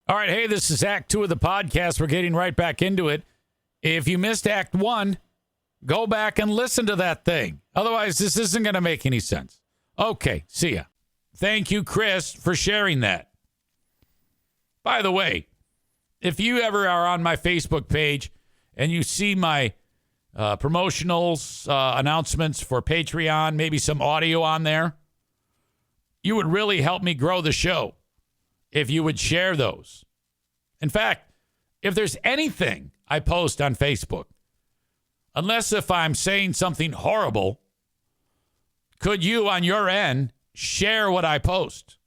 All right, hey, this is Act 2 of the podcast. We're getting right back into it. If you missed Act 1, go back and listen to that thing. Otherwise, this isn't going to make any sense. Okay, see ya. Thank you, Chris, for sharing that. By the way, if you ever are on my Facebook page and you see my promotionals, announcements for Patreon, maybe some audio on there, you would really help me grow the show if you would share those. In fact, if there's anything I post on Facebook, unless if I'm saying something horrible, could you on your end share what I post?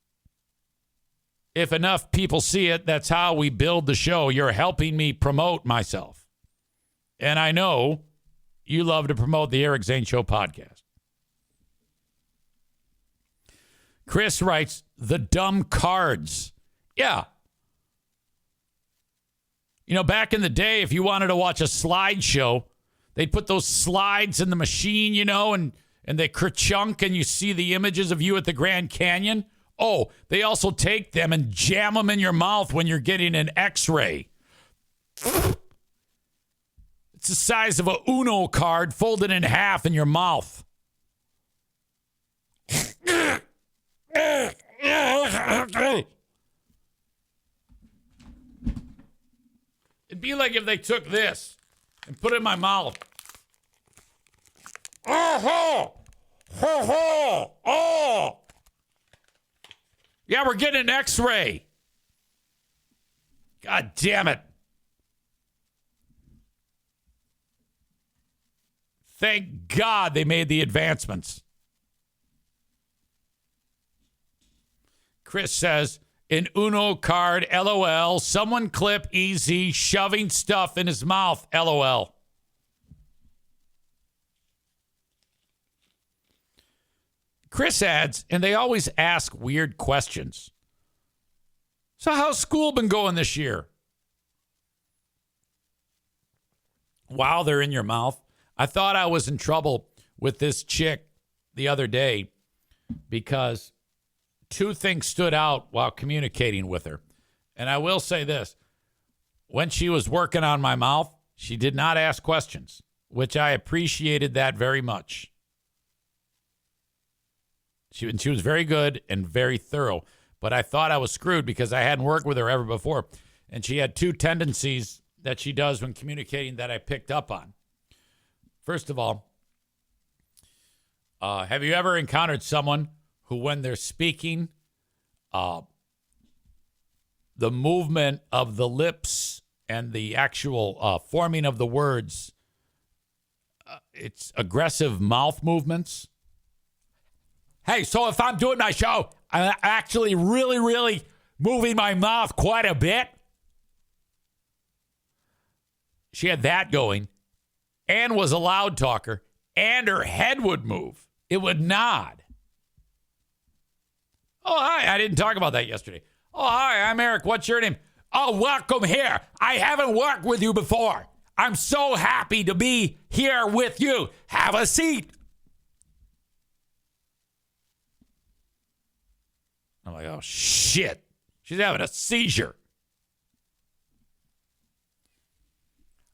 If enough people see it, that's how we build the show. You're helping me promote myself. And I know you love to promote the Eric Zane Show podcast. Chris writes, the dumb cards. Yeah. You know, back in the day, if you wanted to watch a slideshow, they'd put those slides in the machine, you know, and they kerchunk and you see the images of you at the Grand Canyon. Oh, they also take them and jam them in your mouth when you're getting an X-ray. It's the size of a Uno card folded in half in your mouth. It'd be like if they took this and put it in my mouth. Oh! Yeah, we're getting an X-ray. God damn it. Thank God they made the advancements. Chris says, an Uno card, LOL. Someone clip EZ shoving stuff in his mouth, LOL. Chris adds, and they always ask weird questions. So how's school been going this year? While they're in your mouth. I thought I was in trouble with this chick the other day because two things stood out while communicating with her. And I will say this. When she was working on my mouth, she did not ask questions, which I appreciated that very much. She was very good and very thorough, but I thought I was screwed because I hadn't worked with her ever before. And she had two tendencies that she does when communicating that I picked up on. First of all, have you ever encountered someone who, when they're speaking, the movement of the lips and the actual forming of the words, it's aggressive mouth movements? Hey, so if I'm doing my show, I'm actually really, really moving my mouth quite a bit. She had that going and was a loud talker, and her head would move. It would nod. Oh, hi. I didn't talk about that yesterday. Oh, hi. I'm Eric. What's your name? Oh, welcome here. I haven't worked with you before. I'm so happy to be here with you. Have a seat. I'm like, oh, shit. She's having a seizure.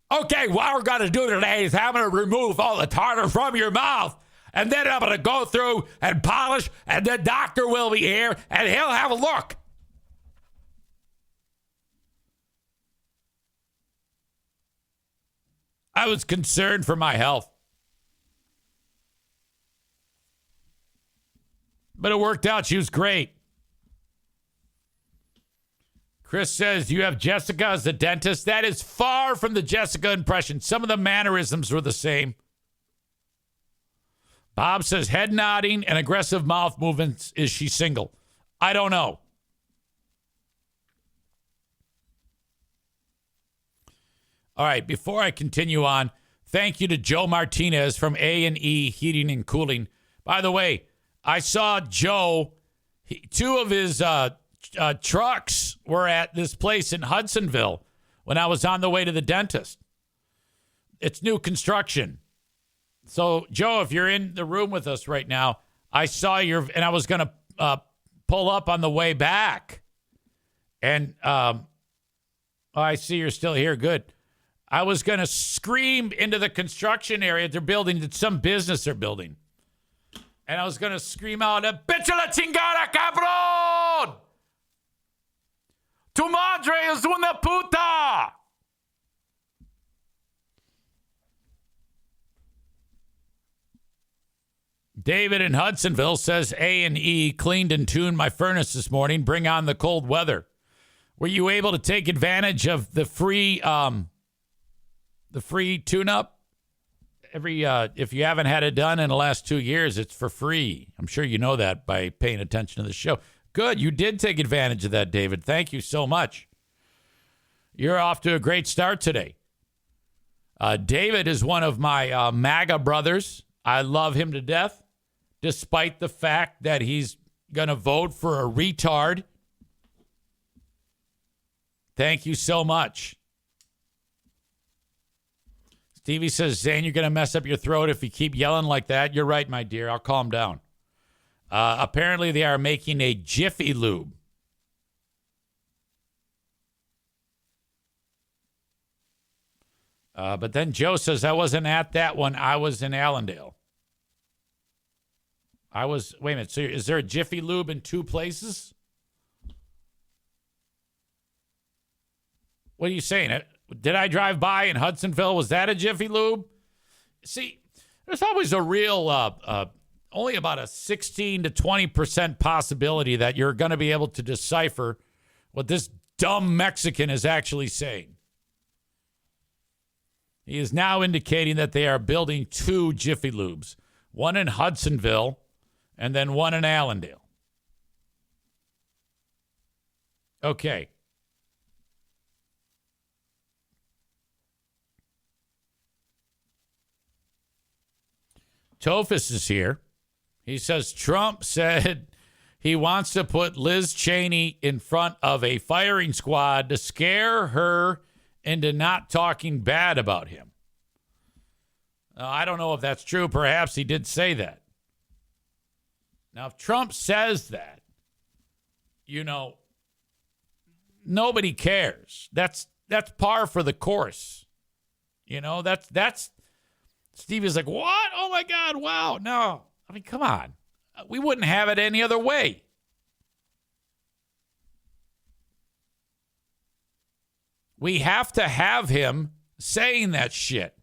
Okay, what we're going to do today is I'm going to remove all the tartar from your mouth. And then I'm going to go through and polish. And the doctor will be here. And he'll have a look. I was concerned for my health. But it worked out. She was great. Chris says, you have Jessica as the dentist. That is far from the Jessica impression. Some of the mannerisms were the same. Bob says, head nodding and aggressive mouth movements. Is she single? I don't know. All right, before I continue on, thank you to Joe Martinez from A&E Heating and Cooling. By the way, I saw Joe, two of his trucks were at this place in Hudsonville when I was on the way to the dentist. It's new construction. So, Joe, if you're in the room with us right now, I saw and I was going to pull up on the way back. And Oh, I see you're still here. Good. I was going to scream into the construction area they're building, that some business they're building. And I was going to scream out, "Bicho la chingada, cabrón! Tu madre es una puta!" David in Hudsonville says A&E cleaned and tuned my furnace this morning. Bring on the cold weather. Were you able to take advantage of the free tune-up? If you haven't had it done in the last 2 years, it's for free. I'm sure you know that by paying attention to the show. Good. You did take advantage of that, David. Thank you so much. You're off to a great start today. David is one of my MAGA brothers. I love him to death, despite the fact that he's going to vote for a retard. Thank you so much. Stevie says, Zane, you're going to mess up your throat if you keep yelling like that. You're right, my dear. I'll calm down. Apparently, they are making a Jiffy Lube. But then Joe says, I wasn't at that one. I was in Allendale. Wait a minute. So is there a Jiffy Lube in 2 places? What are you saying? Did I drive by in Hudsonville? Was that a Jiffy Lube? See, there's always a real, only about a 16 to 20% possibility that you're going to be able to decipher what this dumb Mexican is actually saying. He is now indicating that they are building 2 Jiffy Lubes, one in Hudsonville and then one in Allendale. Okay. Tophus is here. He says Trump said he wants to put Liz Cheney in front of a firing squad to scare her into not talking bad about him. I don't know if that's true. Perhaps he did say that. Now, if Trump says that, nobody cares. That's par for the course. That's Stevie's like, what? Oh, my God, wow. No. I mean, come on. We wouldn't have it any other way. We have to have him saying that shit.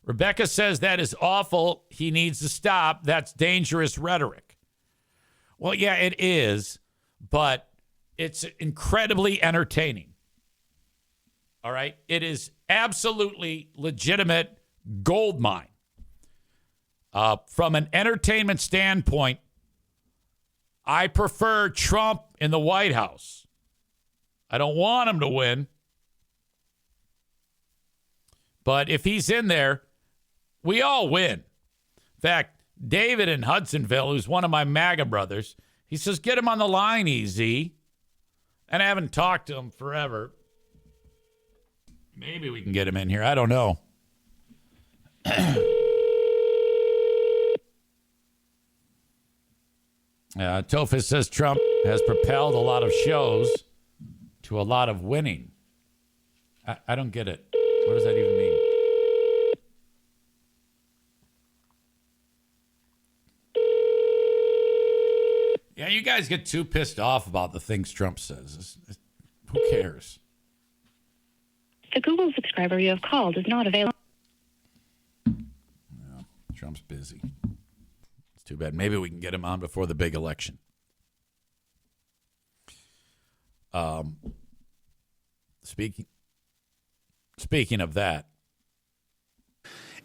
Rebecca says that is awful. He needs to stop. That's dangerous rhetoric. Well, yeah, it is, but it's incredibly entertaining. All right? It is absolutely legitimate gold mine. From an entertainment standpoint, I prefer Trump in the White House. I don't want him to win. But if he's in there, we all win. In fact, David in Hudsonville, who's one of my MAGA brothers, he says, get him on the line, EZ. And I haven't talked to him forever. Maybe we can get him in here. I don't know. Tophus says Trump has propelled a lot of shows to a lot of winning. I don't get it. What does that even mean? Yeah, you guys get too pissed off about the things Trump says. Who cares? The Google subscriber you have called is not available. No, Trump's busy. It's too bad. Maybe we can get him on before the big election. Speaking of that.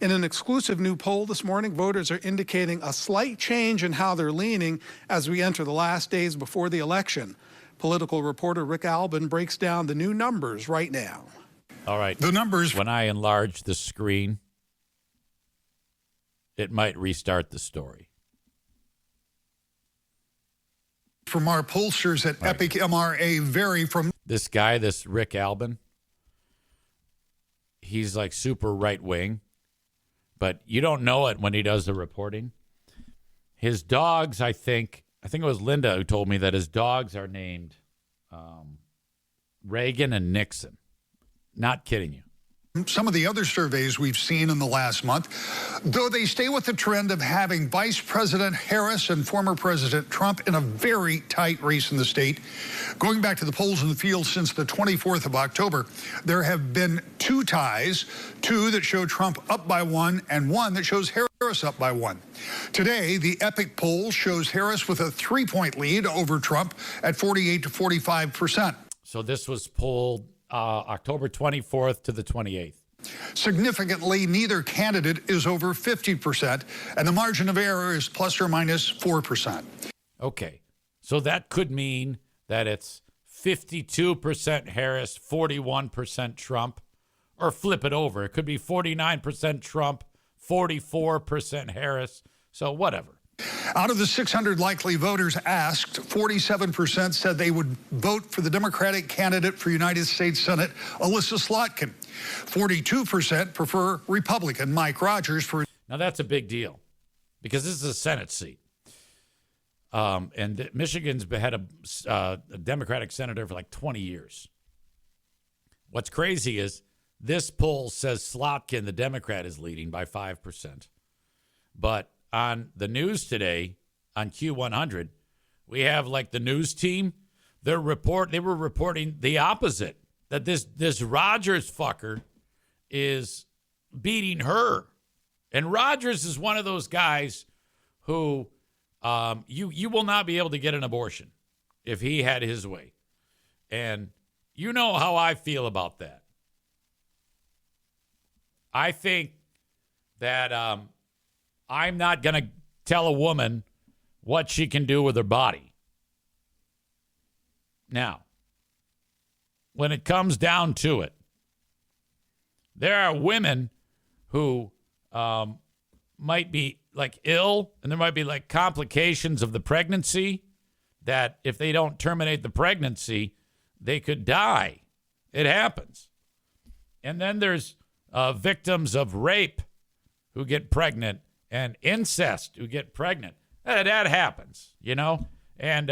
In an exclusive new poll this morning, voters are indicating a slight change in how they're leaning as we enter the last days before the election. Political reporter Rick Albin breaks down the new numbers right now. All right. The numbers. When I enlarge the screen, it might restart the story. From our pollsters at Epic MRA vary from... This guy, this Rick Albin, he's like super right-wing, but you don't know it when he does the reporting. His dogs, I think it was Linda who told me that his dogs are named Reagan and Nixon. Not kidding you. Some of the other surveys we've seen in the last month, though they stay with the trend of having Vice President Harris and former President Trump in a very tight race in the state. Going back to the polls in the field since the 24th of October, there have been 2 ties, 2 that show Trump up by 1 and 1 that shows Harris up by 1. Today, the Epic poll shows Harris with a 3-point lead over Trump at 48 to 45%. So this was polled October 24th to the 28th. Significantly, neither candidate is over 50%, and the margin of error is plus or minus 4%. Okay, so that could mean that it's 52% Harris, 41% Trump, or flip it over. It could be 49% Trump, 44% Harris, so whatever. Out of the 600 likely voters asked, 47% said they would vote for the Democratic candidate for United States Senate, Alyssa Slotkin. 42% prefer Republican Mike Rogers for... Now, that's a big deal because this is a Senate seat. And Michigan's had a Democratic senator for like 20 years. What's crazy is this poll says Slotkin, the Democrat, is leading by 5%. But on the news today, on Q100, we have like the news team. They were reporting the opposite, that this Rogers fucker is beating her. And Rogers is one of those guys who you will not be able to get an abortion if he had his way. And you know how I feel about that. I think that I'm not going to tell a woman what she can do with her body. Now, when it comes down to it, there are women who might be like ill, and there might be like complications of the pregnancy that if they don't terminate the pregnancy, they could die. It happens. And then there's victims of rape who get pregnant and incest who get pregnant. That happens, you know? And,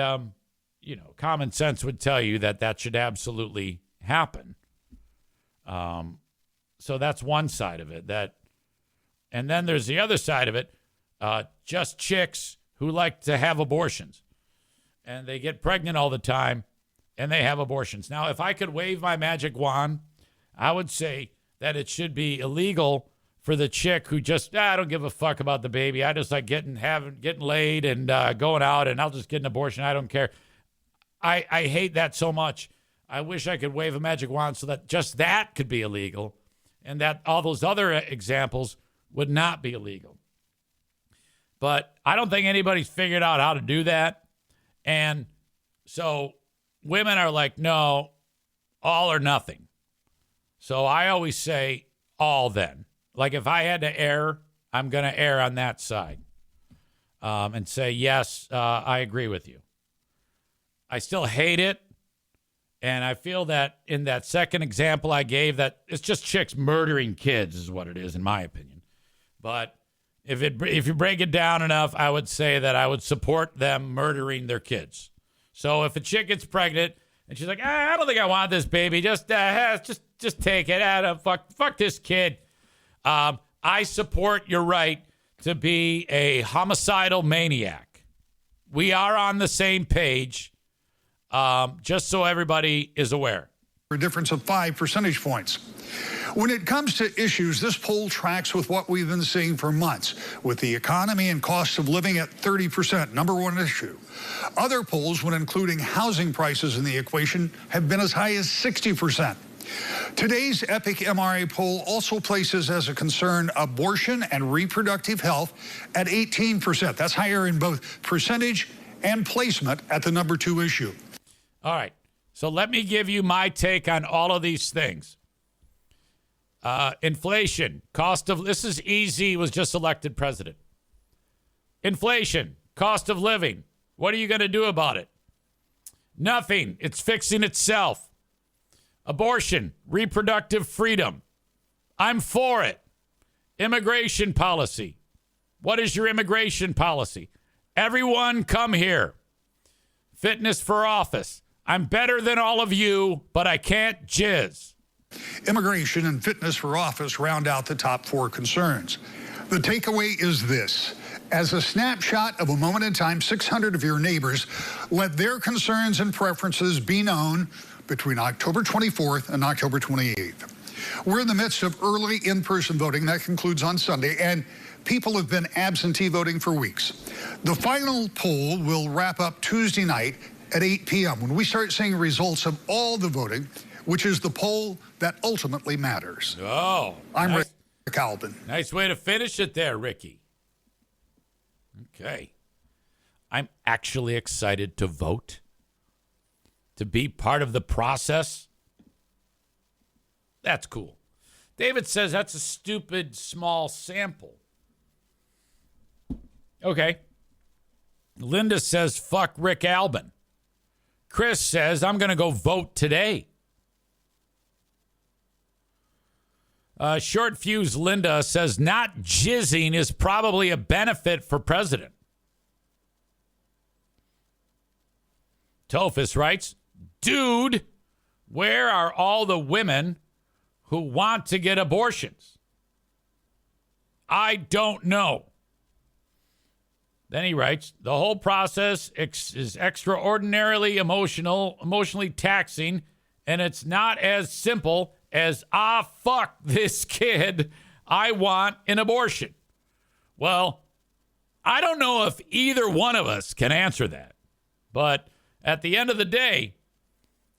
common sense would tell you that should absolutely happen. So that's one side of it. And then there's the other side of it, just chicks who like to have abortions. And they get pregnant all the time, and they have abortions. Now, if I could wave my magic wand, I would say that it should be illegal for the chick who just, I don't give a fuck about the baby. I just like getting laid and going out, and I'll just get an abortion. I don't care. I hate that so much. I wish I could wave a magic wand so that just that could be illegal and that all those other examples would not be illegal. But I don't think anybody's figured out how to do that. And so women are like, no, all or nothing. So I always say all then. Like if I had to err, I'm going to err on that side and say, yes, I agree with you. I still hate it. And I feel that in that second example I gave, that it's just chicks murdering kids is what it is, in my opinion. But if you break it down enough, I would say that I would support them murdering their kids. So if a chick gets pregnant and she's like, I don't think I want this baby, just take it. Fuck this kid. I support your right to be a homicidal maniac. We are on the same page, just so everybody is aware. A difference of 5 percentage points. When it comes to issues, this poll tracks with what we've been seeing for months, with the economy and cost of living at 30%, number one issue. Other polls, when including housing prices in the equation, have been as high as 60%. Today's Epic MRA poll also places as a concern abortion and reproductive health at 18%. That's higher in both percentage and placement at the number 2 issue. All right. So let me give you my take on all of these things. Inflation, cost of, this is EZ was just elected president. Inflation, cost of living. What are you going to do about it? Nothing. It's fixing itself. Abortion, reproductive freedom. I'm for it. Immigration policy. What is your immigration policy? Everyone come here. Fitness for office. I'm better than all of you, but I can't jizz. Immigration and fitness for office round out the top 4 concerns. The takeaway is this. As a snapshot of a moment in time, 600 of your neighbors let their concerns and preferences be known between October 24th and October 28th. We're in the midst of early in-person voting. That concludes on Sunday, and people have been absentee voting for weeks. The final poll will wrap up Tuesday night at 8 p.m. when we start seeing results of all the voting, which is the poll that ultimately matters. Oh, I'm nice. Rick Albin. Nice way to finish it there, Ricky. Okay. I'm actually excited to vote, to be part of the process. That's cool. David says that's a stupid small sample. Okay. Linda says, fuck Rick Albin. Chris says, I'm going to go vote today. Short fuse Linda says, not jizzing is probably a benefit for president. Tophus writes, dude, where are all the women who want to get abortions? I don't know. Then he writes, the whole process is extraordinarily emotionally taxing, and it's not as simple as, fuck this kid, I want an abortion. Well, I don't know if either one of us can answer that. But at the end of the day,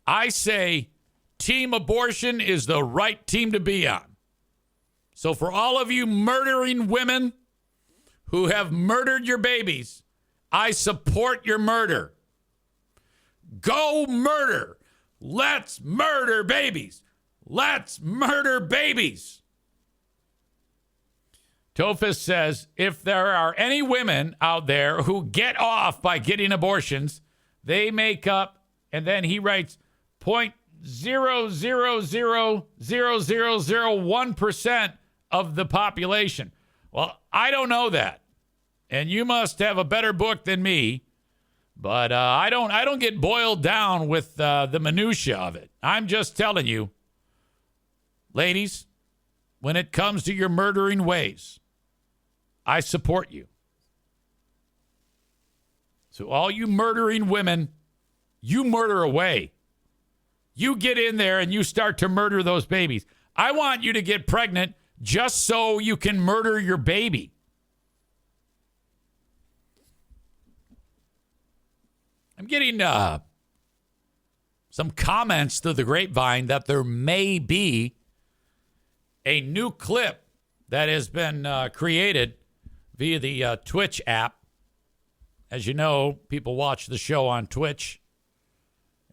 I say team abortion is the right team to be on. So for all of you murdering women who have murdered your babies, I support your murder. Go murder. Let's murder babies. Let's murder babies. Tophus says, if there are any women out there who get off by getting abortions, they make up, and then he writes, 0.0000001% of the population. Well, I don't know that. And you must have a better book than me. But I don't get boiled down with the minutia of it. I'm just telling you, ladies, when it comes to your murdering ways, I support you. So all you murdering women, you murder away. You get in there and you start to murder those babies. I want you to get pregnant just so you can murder your baby. I'm getting some comments through the grapevine that there may be a new clip that has been created via the Twitch app. As you know, people watch the show on Twitch.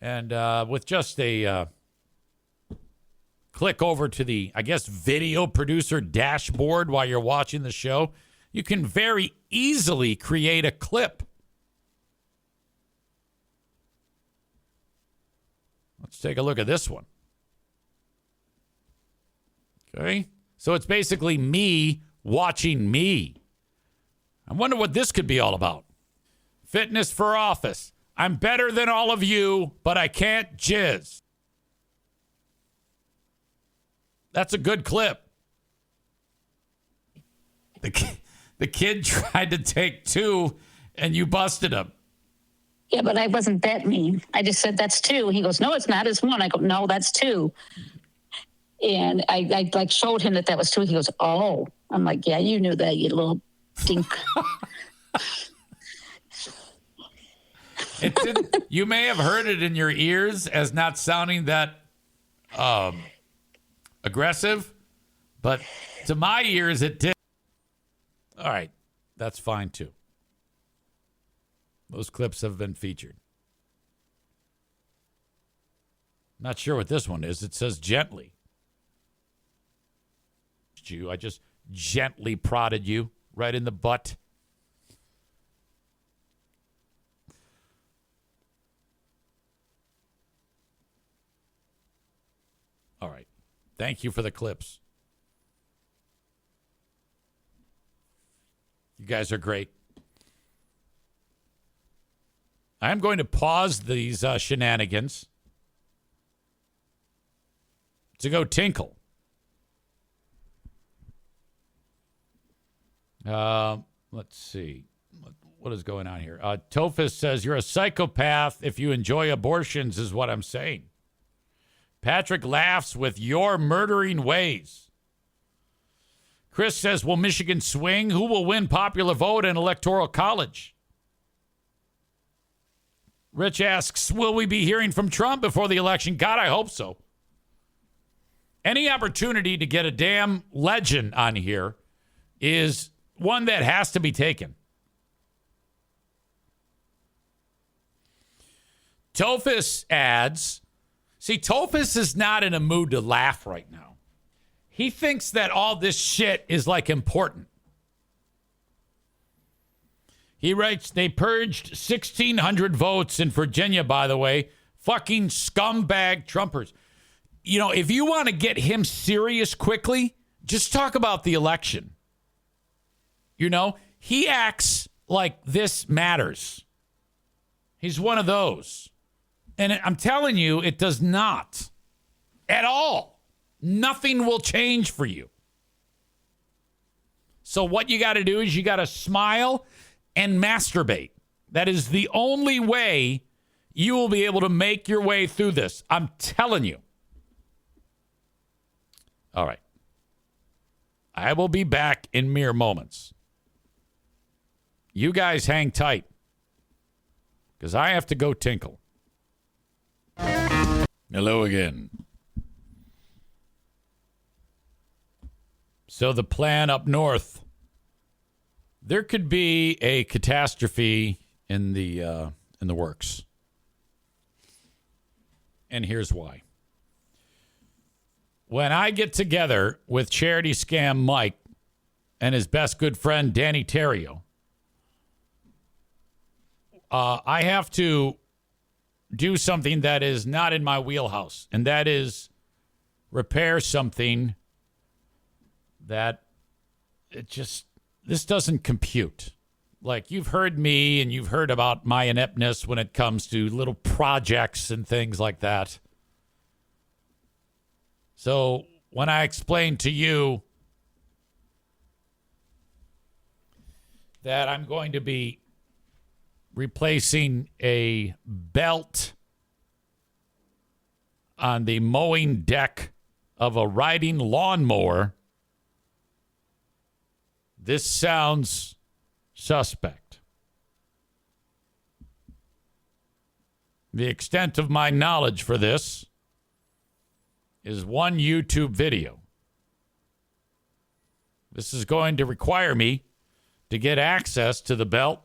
And with just a click over to the, I guess, video producer dashboard while you're watching the show, you can very easily create a clip. Let's take a look at this one. Okay. So it's basically me watching me. I wonder what this could be all about. Fitness for office. I'm better than all of you, but I can't jizz. That's a good clip. The kid tried to take 2, and you busted him. Yeah, but I wasn't that mean. I just said, that's 2. He goes, no, it's not. It's 1. I go, no, that's 2. And I like showed him that was 2. He goes, oh. I'm like, yeah, you knew that, you little dink. You may have heard it in your ears as not sounding that aggressive, but to my ears, it did. All right. That's fine, too. Those clips have been featured. Not sure what this one is. It says gently. I just gently prodded you right in the butt. All right. Thank you for the clips. You guys are great. I'm going to pause these shenanigans to go tinkle. Let's see. What is going on here? Tophus says, you're a psychopath if you enjoy abortions, is what I'm saying. Patrick laughs with your murdering ways. Chris says, will Michigan swing? Who will win popular vote in electoral college? Rich asks, will we be hearing from Trump before the election? God, I hope so. Any opportunity to get a damn legend on here is one that has to be taken. Tophus adds, see, Tophus is not in a mood to laugh right now. He thinks that all this shit is like important. He writes, they purged 1,600 votes in Virginia, by the way. Fucking scumbag Trumpers. You know, if you want to get him serious quickly, just talk about the election. You know, he acts like this matters. He's one of those. And I'm telling you, it does not at all. Nothing will change for you. So what you got to do is you got to smile and masturbate. That is the only way you will be able to make your way through this. I'm telling you. All right. I will be back in mere moments. You guys hang tight, because I have to go tinkle. Hello again. So the plan up north, there could be a catastrophe in the works. And here's why. When I get together with Charity Scam Mike and his best good friend Danny Terrio, I have to do something that is not in my wheelhouse, and that is repair something that this doesn't compute. Like, you've heard me and you've heard about my ineptness when it comes to little projects and things like that. So when I explain to you that I'm going to be replacing a belt on the mowing deck of a riding lawnmower, this sounds suspect. The extent of my knowledge for this is one YouTube video. This is going to require me to get access to the belt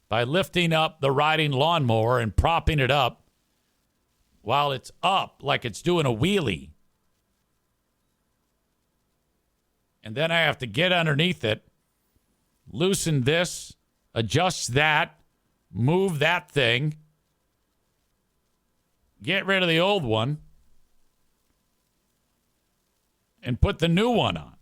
by lifting up the riding lawnmower and propping it up while it's up like it's doing a wheelie. And then I have to get underneath it, loosen this, adjust that, move that thing, get rid of the old one, and put the new one on.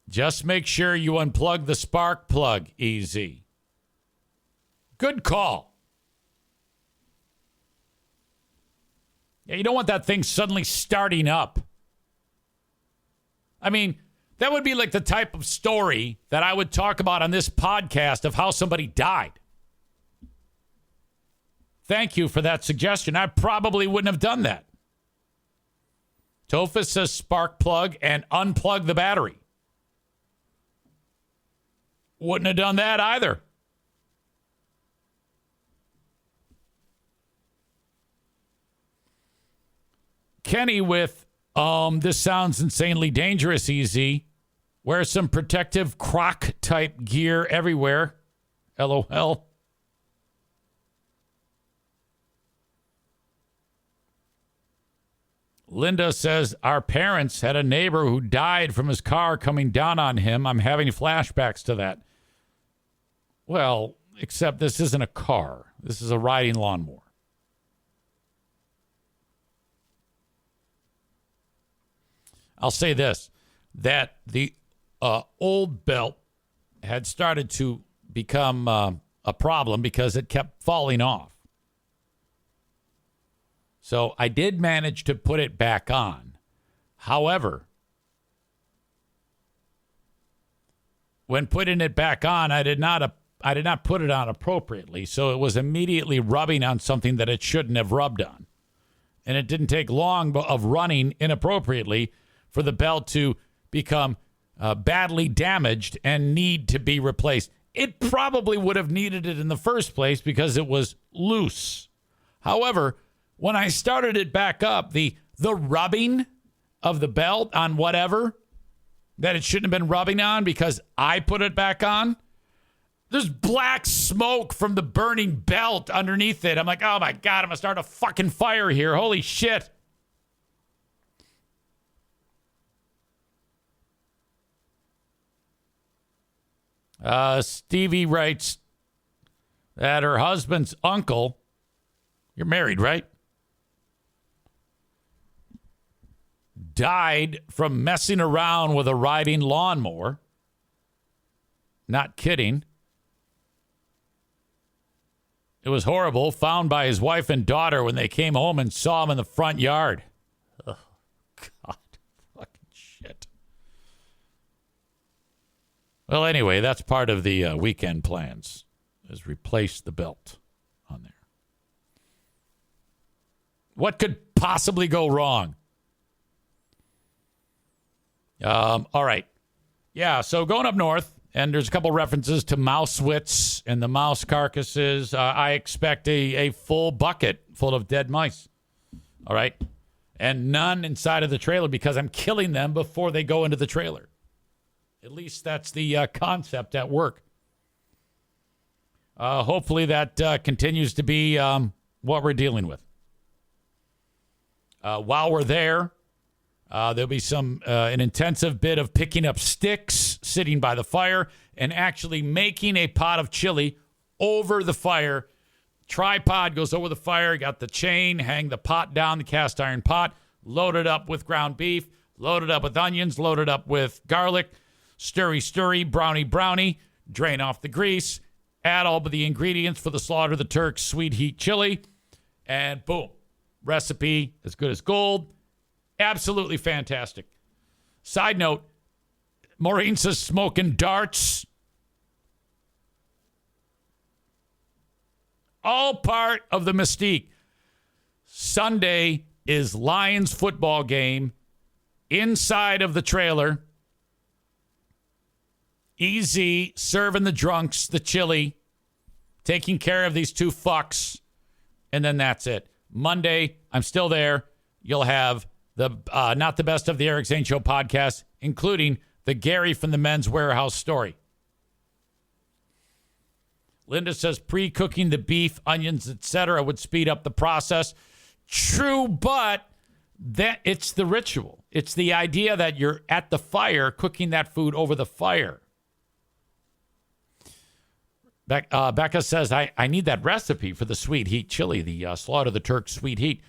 Just make sure you unplug the spark plug, EZ. Good call. Yeah, you don't want that thing suddenly starting up. I mean, that would be like the type of story that I would talk about on this podcast of how somebody died. Thank you for that suggestion. I probably wouldn't have done that. Tophus says spark plug and unplug the battery. Wouldn't have done that either. Kenny with, this sounds insanely dangerous, EZ. Wear some protective croc type gear everywhere. LOL. Linda says, our parents had a neighbor who died from his car coming down on him. I'm having flashbacks to that. Well, except this isn't a car. This is a riding lawnmower. I'll say this, that the old belt had started to become a problem because it kept falling off. So I did manage to put it back on. However, when putting it back on, I did not put it on appropriately. So it was immediately rubbing on something that it shouldn't have rubbed on. And it didn't take long of running inappropriately for the belt to become badly damaged and need to be replaced. It probably would have needed it in the first place because it was loose. However, when I started it back up, the rubbing of the belt on whatever that it shouldn't have been rubbing on because I put it back on, there's black smoke from the burning belt underneath it. I'm like, oh my God, I'm going to start a fucking fire here. Holy shit. Stevie writes that her husband's uncle, you're married, right? Died from messing around with a riding lawnmower. Not kidding. It was horrible. Found by his wife and daughter when they came home and saw him in the front yard. Oh, God. Fucking shit. Well, anyway, that's part of the weekend plans, is replace the belt on there. What could possibly go wrong? All right. Yeah, so going up north, and there's a couple references to mousewits and the mouse carcasses. I expect a full bucket full of dead mice. All right? And none inside of the trailer because I'm killing them before they go into the trailer. At least that's the concept at work. Hopefully that continues to be what we're dealing with. While we're there, there'll be an intensive bit of picking up sticks, sitting by the fire, and actually making a pot of chili over the fire. Tripod goes over the fire, got the chain, hang the pot down, the cast iron pot, loaded up with ground beef, loaded up with onions, loaded up with garlic, stirry, brownie, drain off the grease, add all of the ingredients for the Slaughter the Turks sweet heat chili, and boom, recipe as good as gold. Absolutely fantastic. Side note, Maureen says smoking darts. All part of the mystique. Sunday is Lions football game inside of the trailer. EZ serving the drunks the chili, taking care of these two fucks, and then that's it. Monday, I'm still there. You'll have the Not the Best of the Eric Zane Show podcast, including the Gary from the Men's Warehouse story. Linda says pre-cooking the beef, onions, etc. would speed up the process. True, but that it's the ritual. It's the idea that you're at the fire cooking that food over the fire. Becca says, I need that recipe for the sweet heat chili, the Slaughter the Turks sweet heat.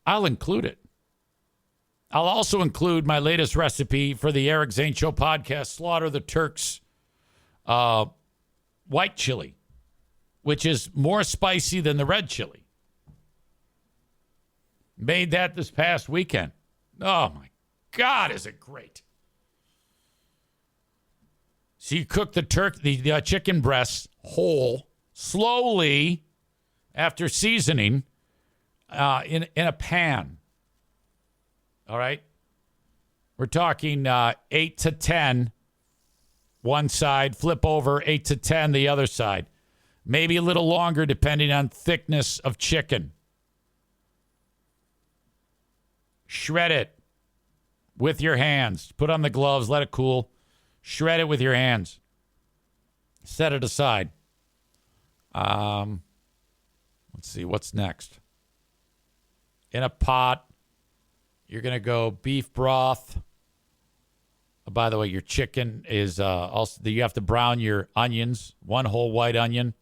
I'll include it. I'll also include my latest recipe for the Eric Zane Show podcast, Slaughter the Turks white chili, which is more spicy than the red chili. Made that this past weekend. Oh, my God, is it great. So you cook the chicken breasts whole, slowly, after seasoning, in a pan. All right? We're talking 8 to 10 one side, flip over, 8 to 10 the other side. Maybe a little longer depending on thickness of chicken. Shred it with your hands. Put on the gloves, let it cool. Shred it with your hands. Set it aside. Let's see, what's next? In a pot, you're going to go beef broth. By the way, your chicken is also, you have to brown your onions. 1 whole white onion,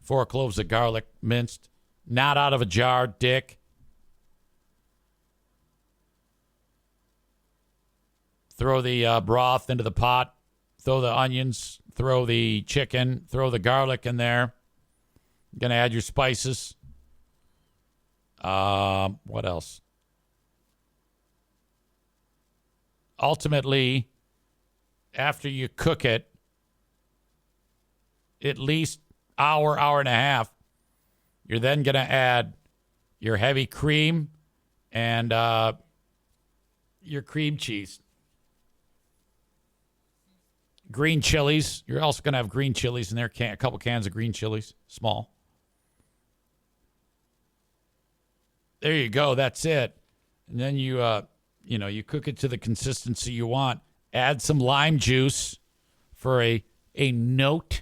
4 cloves of garlic minced, not out of a jar, dick. throw the broth into the pot, throw the onions, throw the chicken, throw the garlic in there. Going to add your spices. What else? Ultimately, after you cook it, at least hour and a half, you're then going to add your heavy cream and your cream cheese. Green chilies. You're also going to have green chilies in there. A couple cans of green chilies, small. There you go. That's it. And then you cook it to the consistency you want. Add some lime juice for a note,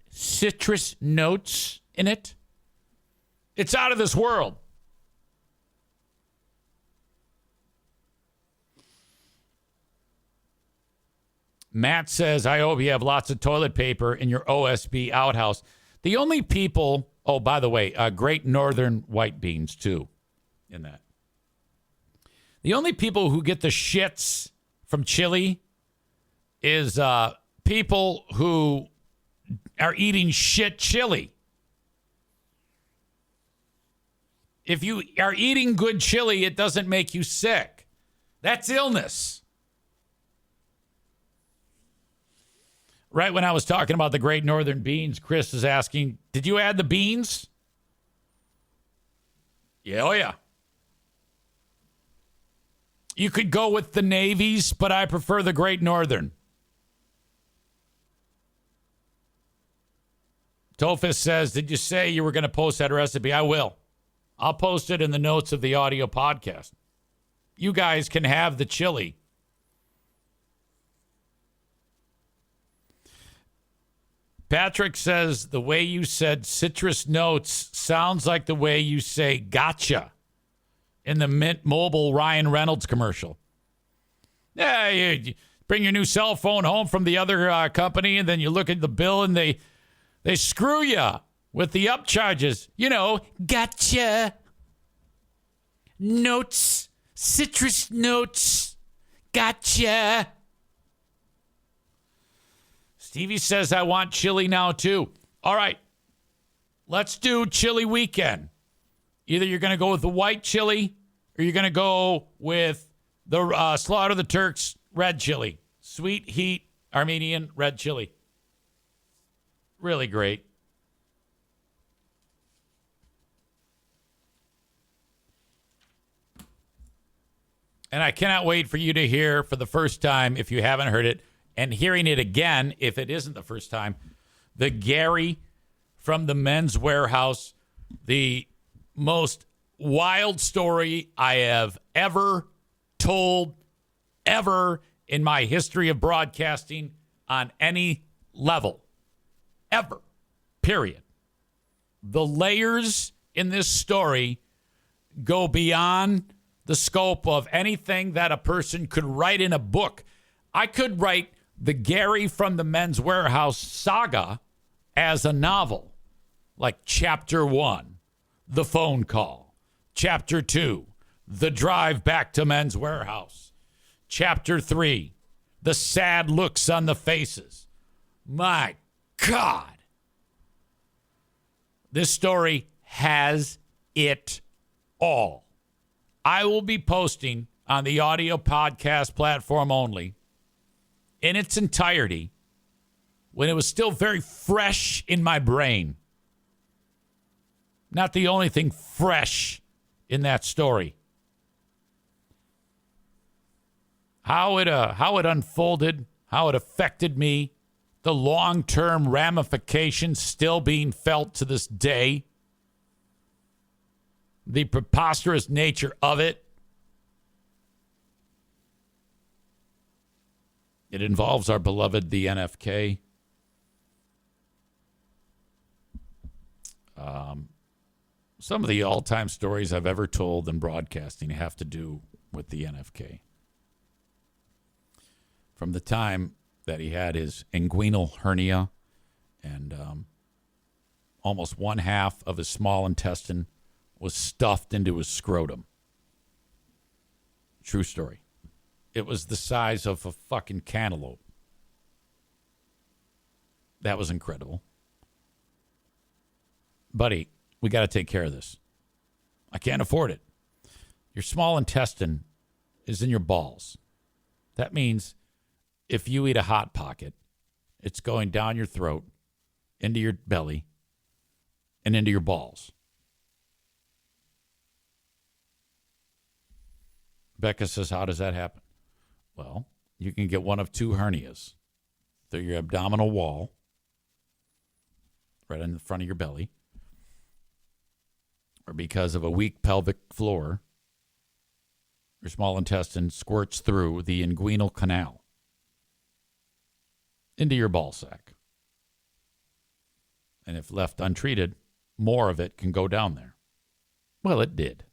citrus notes in it. It's out of this world. Matt says, I hope you have lots of toilet paper in your OSB outhouse. The only people, oh, by the way, Great Northern white beans, too, in that. The only people who get the shits from chili is people who are eating shit chili. If you are eating good chili, it doesn't make you sick. That's illness. Right when I was talking about the Great Northern beans, Chris is asking, did you add the beans? Yeah, oh yeah. You could go with the navies, but I prefer the Great Northern. Tophus says, did you say you were going to post that recipe? I will. I'll post it in the notes of the audio podcast. You guys can have the chili. Patrick says, the way you said citrus notes sounds like the way you say gotcha in the Mint Mobile Ryan Reynolds commercial. Yeah, you bring your new cell phone home from the other company, and then you look at the bill, and they screw you with the upcharges. You know, gotcha. Notes, citrus notes, gotcha. Stevie says, I want chili now, too. All right, let's do chili weekend. Either you're going to go with the white chili or you're going to go with the Slaughter the Turks red chili. Sweet heat Armenian red chili. Really great. And I cannot wait for you to hear for the first time, if you haven't heard it, and hearing it again, if it isn't the first time, the Gary from the Men's Warehouse, the most wild story I have ever told, ever in my history of broadcasting on any level. Ever. Period. The layers in this story go beyond the scope of anything that a person could write in a book. I could write the Gary from the Men's Warehouse saga as a novel, like Chapter 1, the phone call. Chapter 2, the drive back to Men's Warehouse. Chapter 3, the sad looks on the faces. My God. This story has it all. I will be posting on the audio podcast platform only in its entirety when it was still very fresh in my brain. Not the only thing fresh in that story. How it unfolded, how it affected me, the long-term ramifications still being felt to this day, the preposterous nature of it. It involves our beloved, the NFK. Some of the all-time stories I've ever told in broadcasting have to do with the NFK. From the time that he had his inguinal hernia and almost one half of his small intestine was stuffed into his scrotum. True story. It was the size of a fucking cantaloupe. That was incredible. Buddy, we got to take care of this. I can't afford it. Your small intestine is in your balls. That means if you eat a Hot Pocket, it's going down your throat, into your belly, and into your balls. Becca says, how does that happen? Well, you can get one of two hernias through your abdominal wall, right in the front of your belly, or because of a weak pelvic floor, your small intestine squirts through the inguinal canal into your ball sack. And if left untreated, more of it can go down there. Well, it did.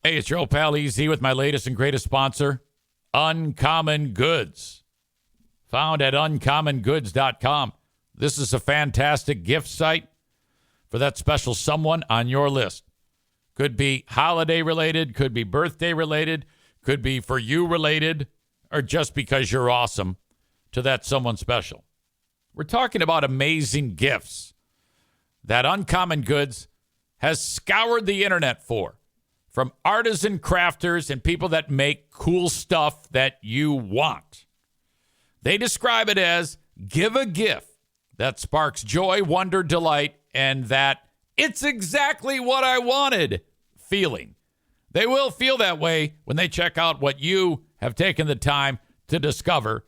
Hey, it's your old pal EZ with my latest and greatest sponsor, Uncommon Goods. Found at uncommongoods.com. This is a fantastic gift site for that special someone on your list. Could be holiday related, could be birthday related, could be for you related, or just because you're awesome to that someone special. We're talking about amazing gifts that Uncommon Goods has scoured the internet for. From artisan crafters and people that make cool stuff that you want. They describe it as give a gift that sparks joy, wonder, delight, and that it's exactly what I wanted feeling. They will feel that way when they check out what you have taken the time to discover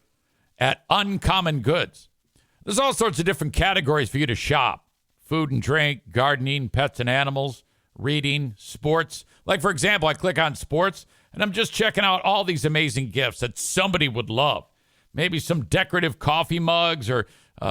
at Uncommon Goods. There's all sorts of different categories for you to shop. Food and drink, gardening, pets and animals, reading, sports. Like, for example, I click on sports, and I'm just checking out all these amazing gifts that somebody would love. Maybe some decorative coffee mugs or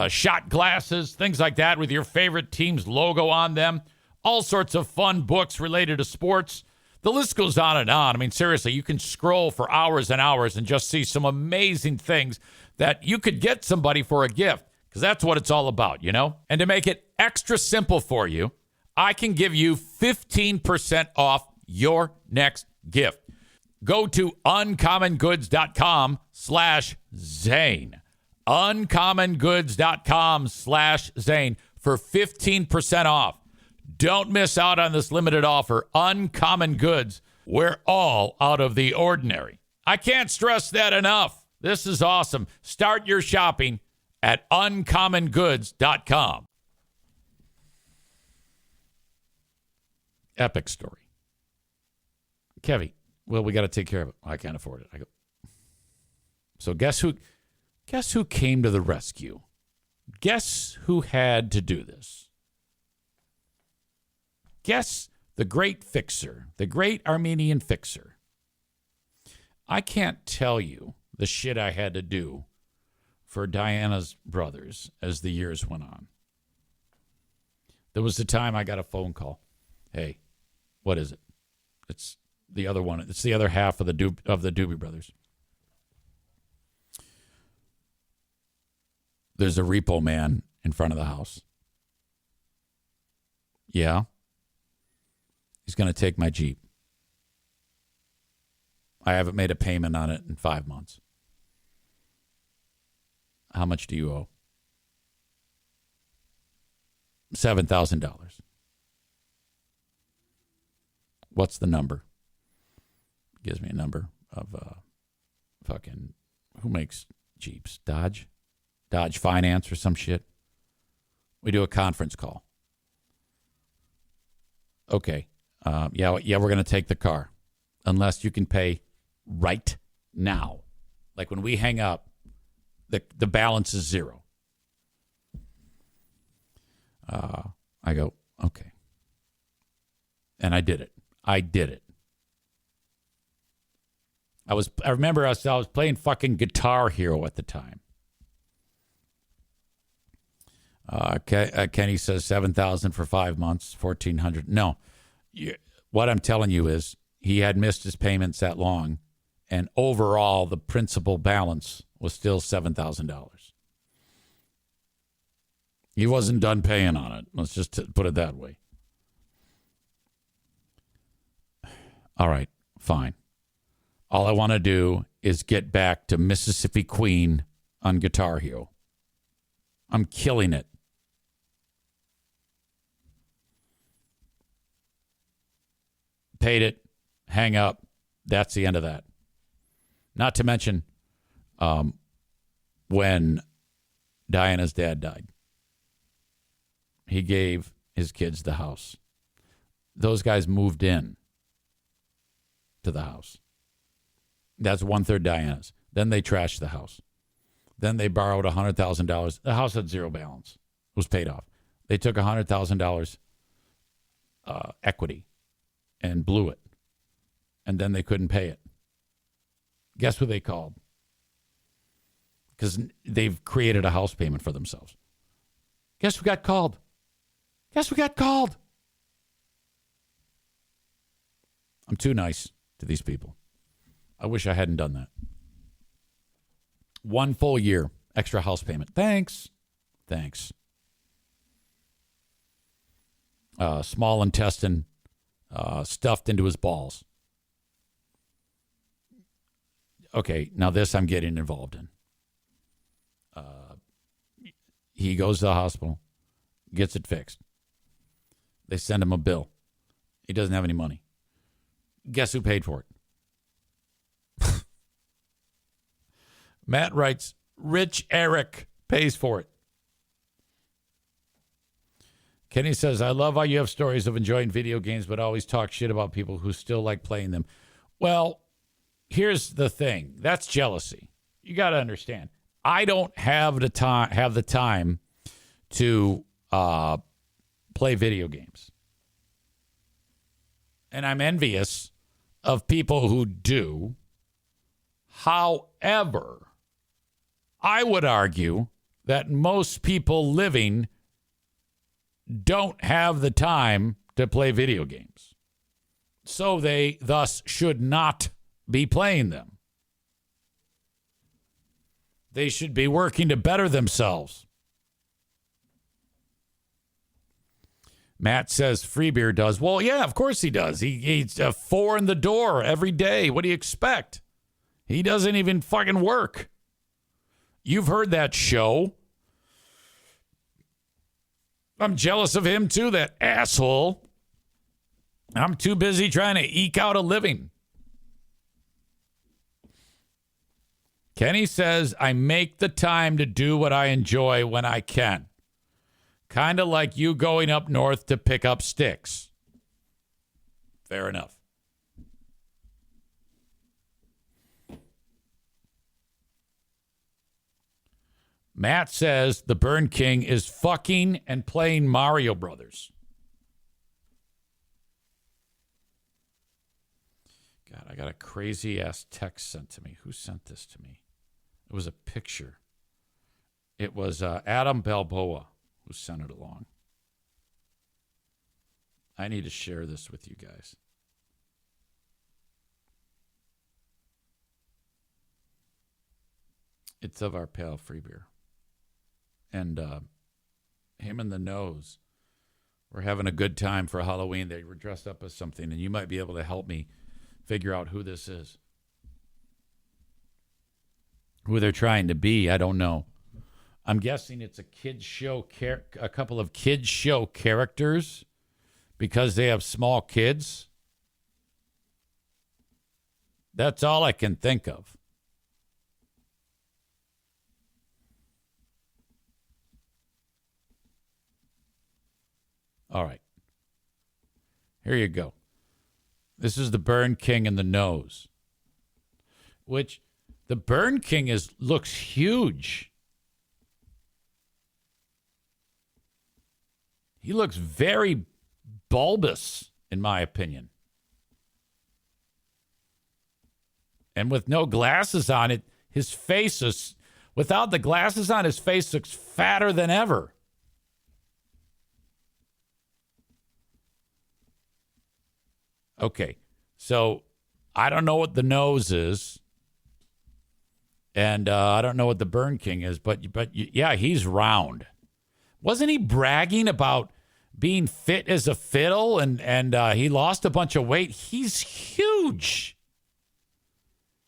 shot glasses, things like that with your favorite team's logo on them. All sorts of fun books related to sports. The list goes on and on. I mean, seriously, you can scroll for hours and hours and just see some amazing things that you could get somebody for a gift, because that's what it's all about, you know? And to make it extra simple for you, I can give you 15% off your next gift. Go to uncommongoods.com/Zane. Uncommongoods.com/Zane for 15% off. Don't miss out on this limited offer. Uncommon Goods. We're all out of the ordinary. I can't stress that enough. This is awesome. Start your shopping at uncommongoods.com. Epic story. Kevy, well, we got to take care of it. I can't afford it. I go. So guess who came to the rescue? Guess who had to do this? Guess the great fixer, the great Armenian fixer. I can't tell you the shit I had to do for Diana's brothers as the years went on. There was a time I got a phone call. Hey, what is it? It's the other one. It's the other half of the Doobie Brothers. There's a repo man in front of the house. Yeah. He's going to take my Jeep. I haven't made a payment on it in 5 months. How much do you owe? $7,000. What's the number? Gives me a number of fucking, who makes Jeeps? Dodge Finance or some shit. We do a conference call. Okay. Yeah, we're going to take the car. Unless you can pay right now. Like when we hang up, the balance is zero. I go, okay. And I did it. I remember I was playing fucking Guitar Hero at the time. Kenny says $7,000 for 5 months, $1,400. No, what I'm telling you is he had missed his payments that long, and overall the principal balance was still $7,000. He wasn't done paying on it. Let's just put it that way. All right, Fine. All I want to do is get back to Mississippi Queen on Guitar Hero. I'm killing it. Paid it. Hang up. That's the end of that. Not to mention when Diana's dad died, he gave his kids the house. Those guys moved in to the house. That's 1/3 Diana's. Then they trashed the house. Then they borrowed $100,000. The house had zero balance. It was paid off. They took $100,000 equity and blew it. And then they couldn't pay it. Guess who they called? Because they've created a house payment for themselves. Guess who got called? Guess who got called? I'm too nice to these people. I wish I hadn't done that. 1 full year, extra house payment. Thanks. Small intestine stuffed into his balls. Okay, now this I'm getting involved in. He goes to the hospital, gets it fixed. They send him a bill. He doesn't have any money. Guess who paid for it? Matt writes, Rich Eric pays for it. Kenny says, I love how you have stories of enjoying video games, but always talk shit about people who still like playing them. Well, here's the thing. That's jealousy. You got to understand. I don't have the time to play video games. And I'm envious of people who do. However, I would argue that most people living don't have the time to play video games. So they thus should not be playing them. They should be working to better themselves. Matt says Freebeer does. Well, yeah, of course he does. He's 4 in the door every day. What do you expect? He doesn't even fucking work. You've heard that show. I'm jealous of him too, that asshole. I'm too busy trying to eke out a living. Kenny says, I make the time to do what I enjoy when I can. Kind of like you going up north to pick up sticks. Fair enough. Matt says the Burn King is fucking and playing Mario Brothers. God, I got a crazy-ass text sent to me. Who sent this to me? It was a picture. It was Adam Balboa who sent it along. I need to share this with you guys. It's of our pal Freebeer. And him and the Nose were having a good time for Halloween. They were dressed up as something, and you might be able to help me figure out who this is. Who they're trying to be, I don't know. I'm guessing it's a kids show, a couple of kids show characters because they have small kids. That's all I can think of. All right. Here you go. This is the Burn King and the Nose. Which the Burn King looks huge. He looks very bulbous, in my opinion. And with no glasses on it, his face is, without the glasses on, his face looks fatter than ever. Okay, so I don't know what the Nose is, and I don't know what the Burn King is, but yeah, he's round. Wasn't he bragging about being fit as a fiddle, and he lost a bunch of weight. He's huge.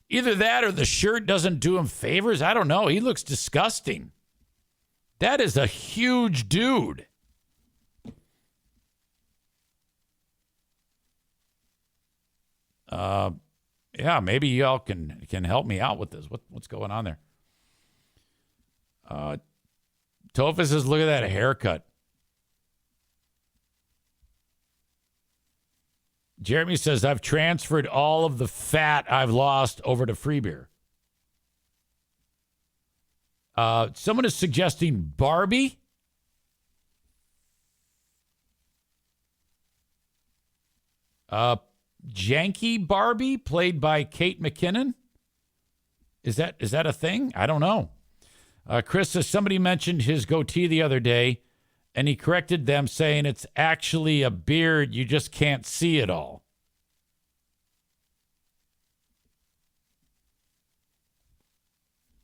Either that or the shirt doesn't do him favors. I don't know. He looks disgusting. That is a huge dude. Yeah, maybe y'all can help me out with this. What's going on there? Tofa says, look at that haircut. Jeremy says, I've transferred all of the fat I've lost over to free beer. Someone is suggesting Barbie. Janky Barbie, played by Kate McKinnon. Is that a thing? I don't know. Chris says, somebody mentioned his goatee the other day, and he corrected them, saying it's actually a beard. You just can't see it all.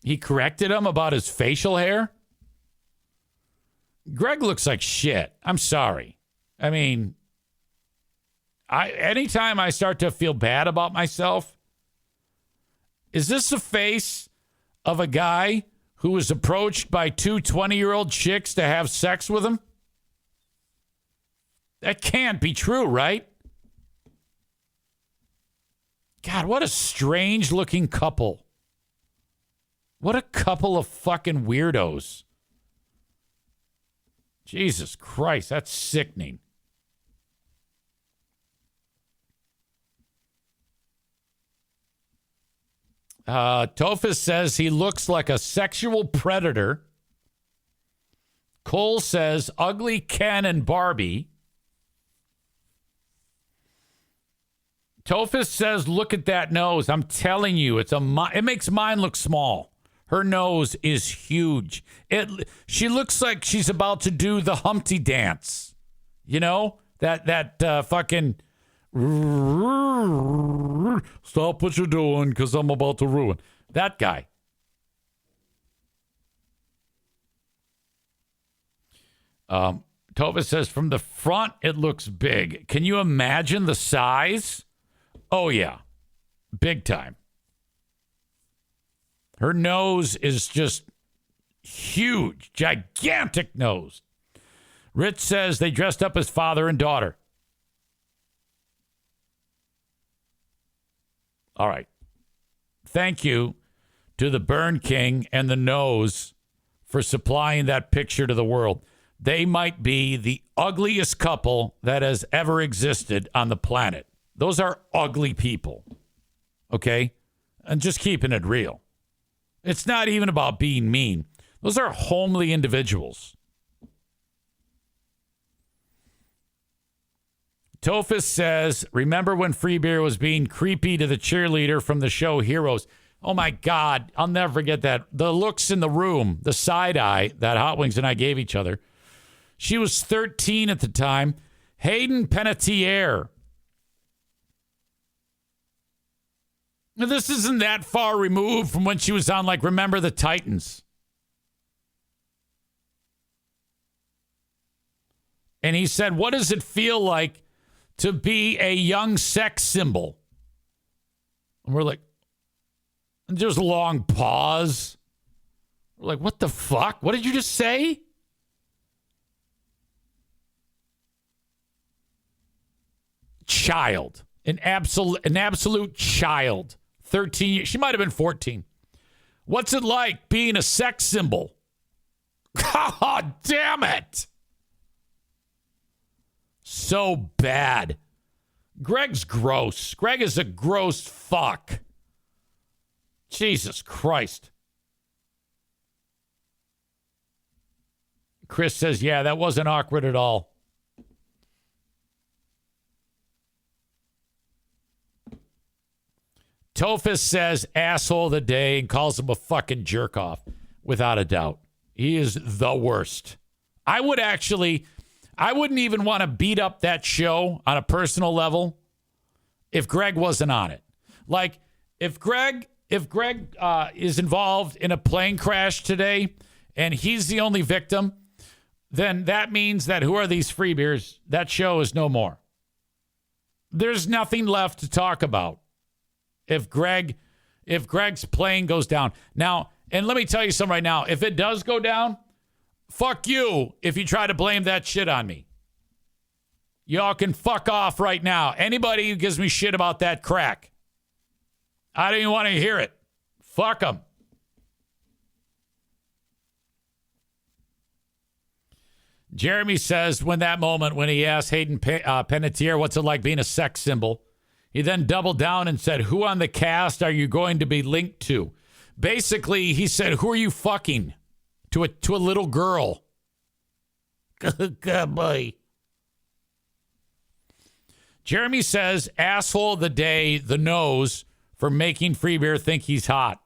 He corrected him about his facial hair? Greg looks like shit. I'm sorry. I mean, anytime I start to feel bad about myself, is this the face of a guy who was approached by two 20-year-old chicks to have sex with him? That can't be true, right? God, what a strange-looking couple. What a couple of fucking weirdos. Jesus Christ, that's sickening. Tophus says he looks like a sexual predator. Cole says ugly Ken and Barbie. Tophus says, look at that nose. I'm telling you, it makes mine look small. Her nose is huge. She looks like she's about to do the Humpty dance. You know, that fucking stop what you're doing because I'm about to ruin. That guy. Tova says, from the front, it looks big. Can you imagine the size? Oh, yeah. Big time. Her nose is just huge. Gigantic nose. Rich says they dressed up as father and daughter. All right. Thank you to the Burn King and the Nose for supplying that picture to the world. They might be the ugliest couple that has ever existed on the planet. Those are ugly people. Okay? And just keeping it real. It's not even about being mean. Those are homely individuals. Tophus says, remember when Free Beer was being creepy to the cheerleader from the show Heroes? Oh, my God. I'll never forget that. The looks in the room, the side eye that Hot Wings and I gave each other. She was 13 at the time. Hayden Panettiere. Now, this isn't that far removed from when she was on, like, Remember the Titans. And he said, what does it feel like to be a young sex symbol? And we're like, and there's a long pause. We're like, what the fuck? What did you just say? Child. An absolute child. 13 years. She might have been 14. What's it like being a sex symbol? God damn it. So bad. Greg's gross. Greg is a gross fuck. Jesus Christ. Chris says, yeah, that wasn't awkward at all. Tophus says asshole of the day and calls him a fucking jerk off. Without a doubt. He is the worst. I wouldn't even want to beat up that show on a personal level if Greg wasn't on it. Like, if Greg is involved in a plane crash today and he's the only victim, then that means that Who Are These Free Beers? That show is no more. There's nothing left to talk about if Greg's plane goes down. Now, and let me tell you something right now. If it does go down, fuck you if you try to blame that shit on me. Y'all can fuck off right now. Anybody who gives me shit about that crack, I don't even want to hear it. Fuck them. Jeremy says when he asked Hayden Panettiere what's it like being a sex symbol, he then doubled down and said, who on the cast are you going to be linked to? Basically, he said, who are you fucking? To a little girl. Good boy. Jeremy says, asshole of the day, the nose, for making Free Beer think he's hot.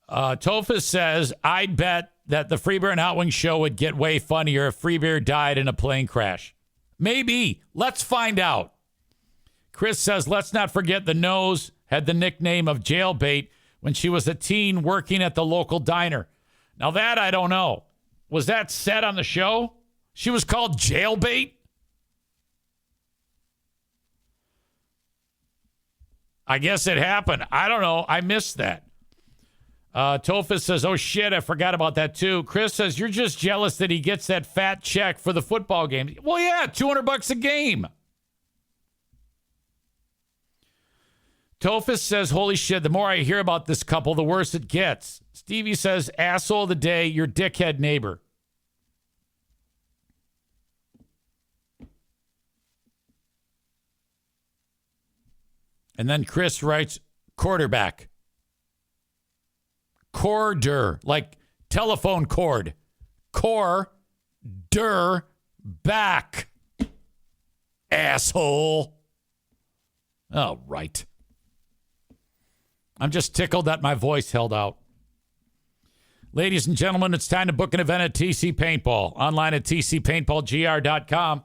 Tofus says, I'd bet that the Free Beer and Hot Wings show would get way funnier if Free Beer died in a plane crash. Maybe. Let's find out. Chris says, let's not forget the nose had the nickname of Jailbait when she was a teen working at the local diner. Now that I don't know. Was that said on the show? She was called Jailbait? I guess it happened. I don't know. I missed that. Tofus says, oh shit, I forgot about that too. Chris says, you're just jealous that he gets that fat check for the football game. Well, yeah, $200 a game. Tofus says, holy shit, the more I hear about this couple, the worse it gets. Stevie says, asshole of the day, your dickhead neighbor. And then Chris writes, quarterback. Corder, like telephone cord. Back. Asshole. Oh, right. I'm just tickled that my voice held out. Ladies and gentlemen, it's time to book an event at TC Paintball. Online at tcpaintballgr.com.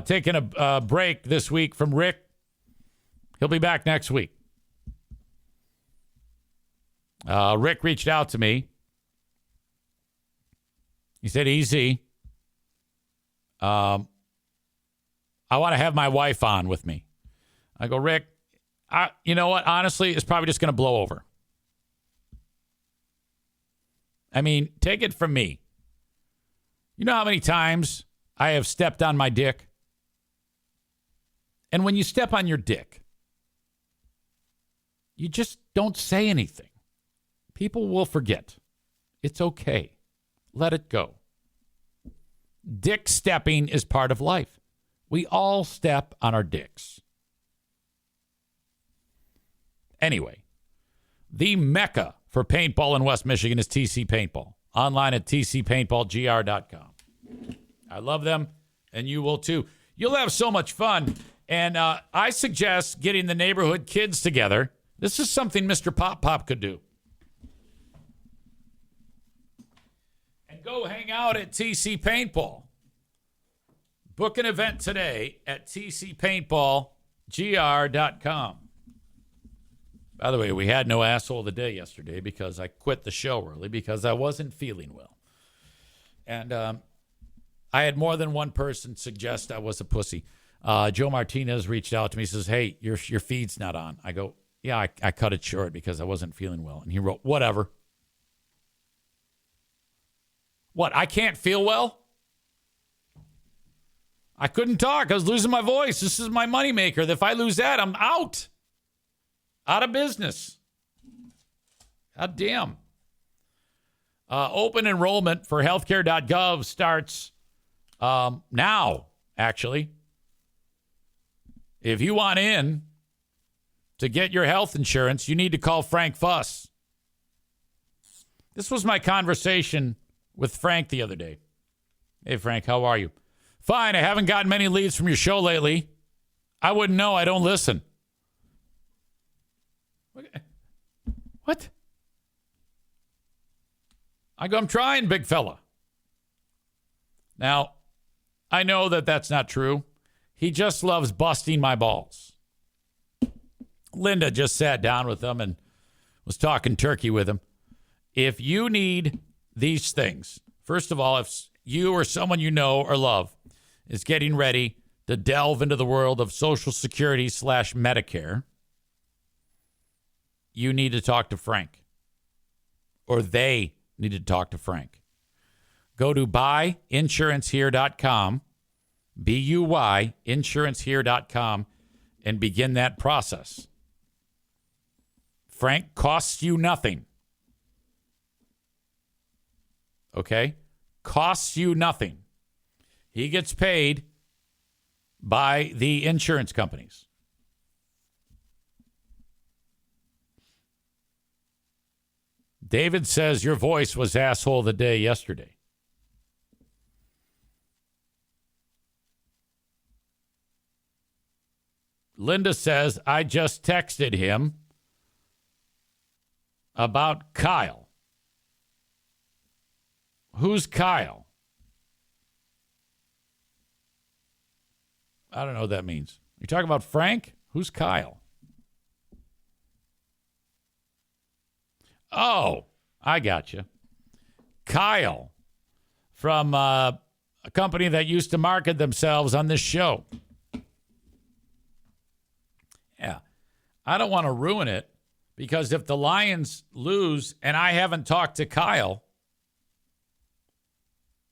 Taking a break this week from Rick. He'll be back next week. Rick reached out to me. He said, easy. I want to have my wife on with me. I go, Rick, you know what? Honestly, it's probably just going to blow over. I mean, take it from me. You know how many times I have stepped on my dick? And when you step on your dick, you just don't say anything. People will forget. It's okay. Let it go. Dick stepping is part of life. We all step on our dicks. Anyway, the mecca for paintball in West Michigan is TC Paintball. Online at tcpaintballgr.com. I love them, and you will too. You'll have so much fun. And I suggest getting the neighborhood kids together. This is something Mr. Pop could do. And go hang out at TC Paintball. Book an event today at tcpaintballgr.com. By the way, we had no asshole of the day yesterday because I quit the show early because I wasn't feeling well. And I had more than one person suggest I was a pussy. Joe Martinez reached out to me. He says, hey, your feed's not on. I go, yeah, I cut it short because I wasn't feeling well. And he wrote, whatever. What, I can't feel well? I couldn't talk. I was losing my voice. This is my moneymaker. If I lose that, I'm out. Out of business. God damn. Open enrollment for healthcare.gov starts now, actually. If you want in to get your health insurance, you need to call Frank Fuss. This was my conversation with Frank the other day. Hey, Frank, how are you? Fine. I haven't gotten many leads from your show lately. I wouldn't know. I don't listen. What? I go, I'm trying, big fella. Now, I know that that's not true. He just loves busting my balls. Linda just sat down with him, and Was talking turkey with him. If you need these things, first of all, if you or someone you know or love is getting ready to delve into the world of Social Security / Medicare, you need to talk to Frank. Or they need to talk to Frank. Go to buyinsurancehere.com, BUYinsurancehere.com, and begin that process. Frank costs you nothing. Okay? Costs you nothing. He gets paid by the insurance companies. David says your voice was asshole of the day yesterday. Linda says, I just texted him about Kyle. Who's Kyle? I don't know what that means. You talking about Frank? Who's Kyle? Oh, I got you. Kyle from a company that used to market themselves on this show. Yeah. I don't want to ruin it because if the Lions lose and I haven't talked to Kyle,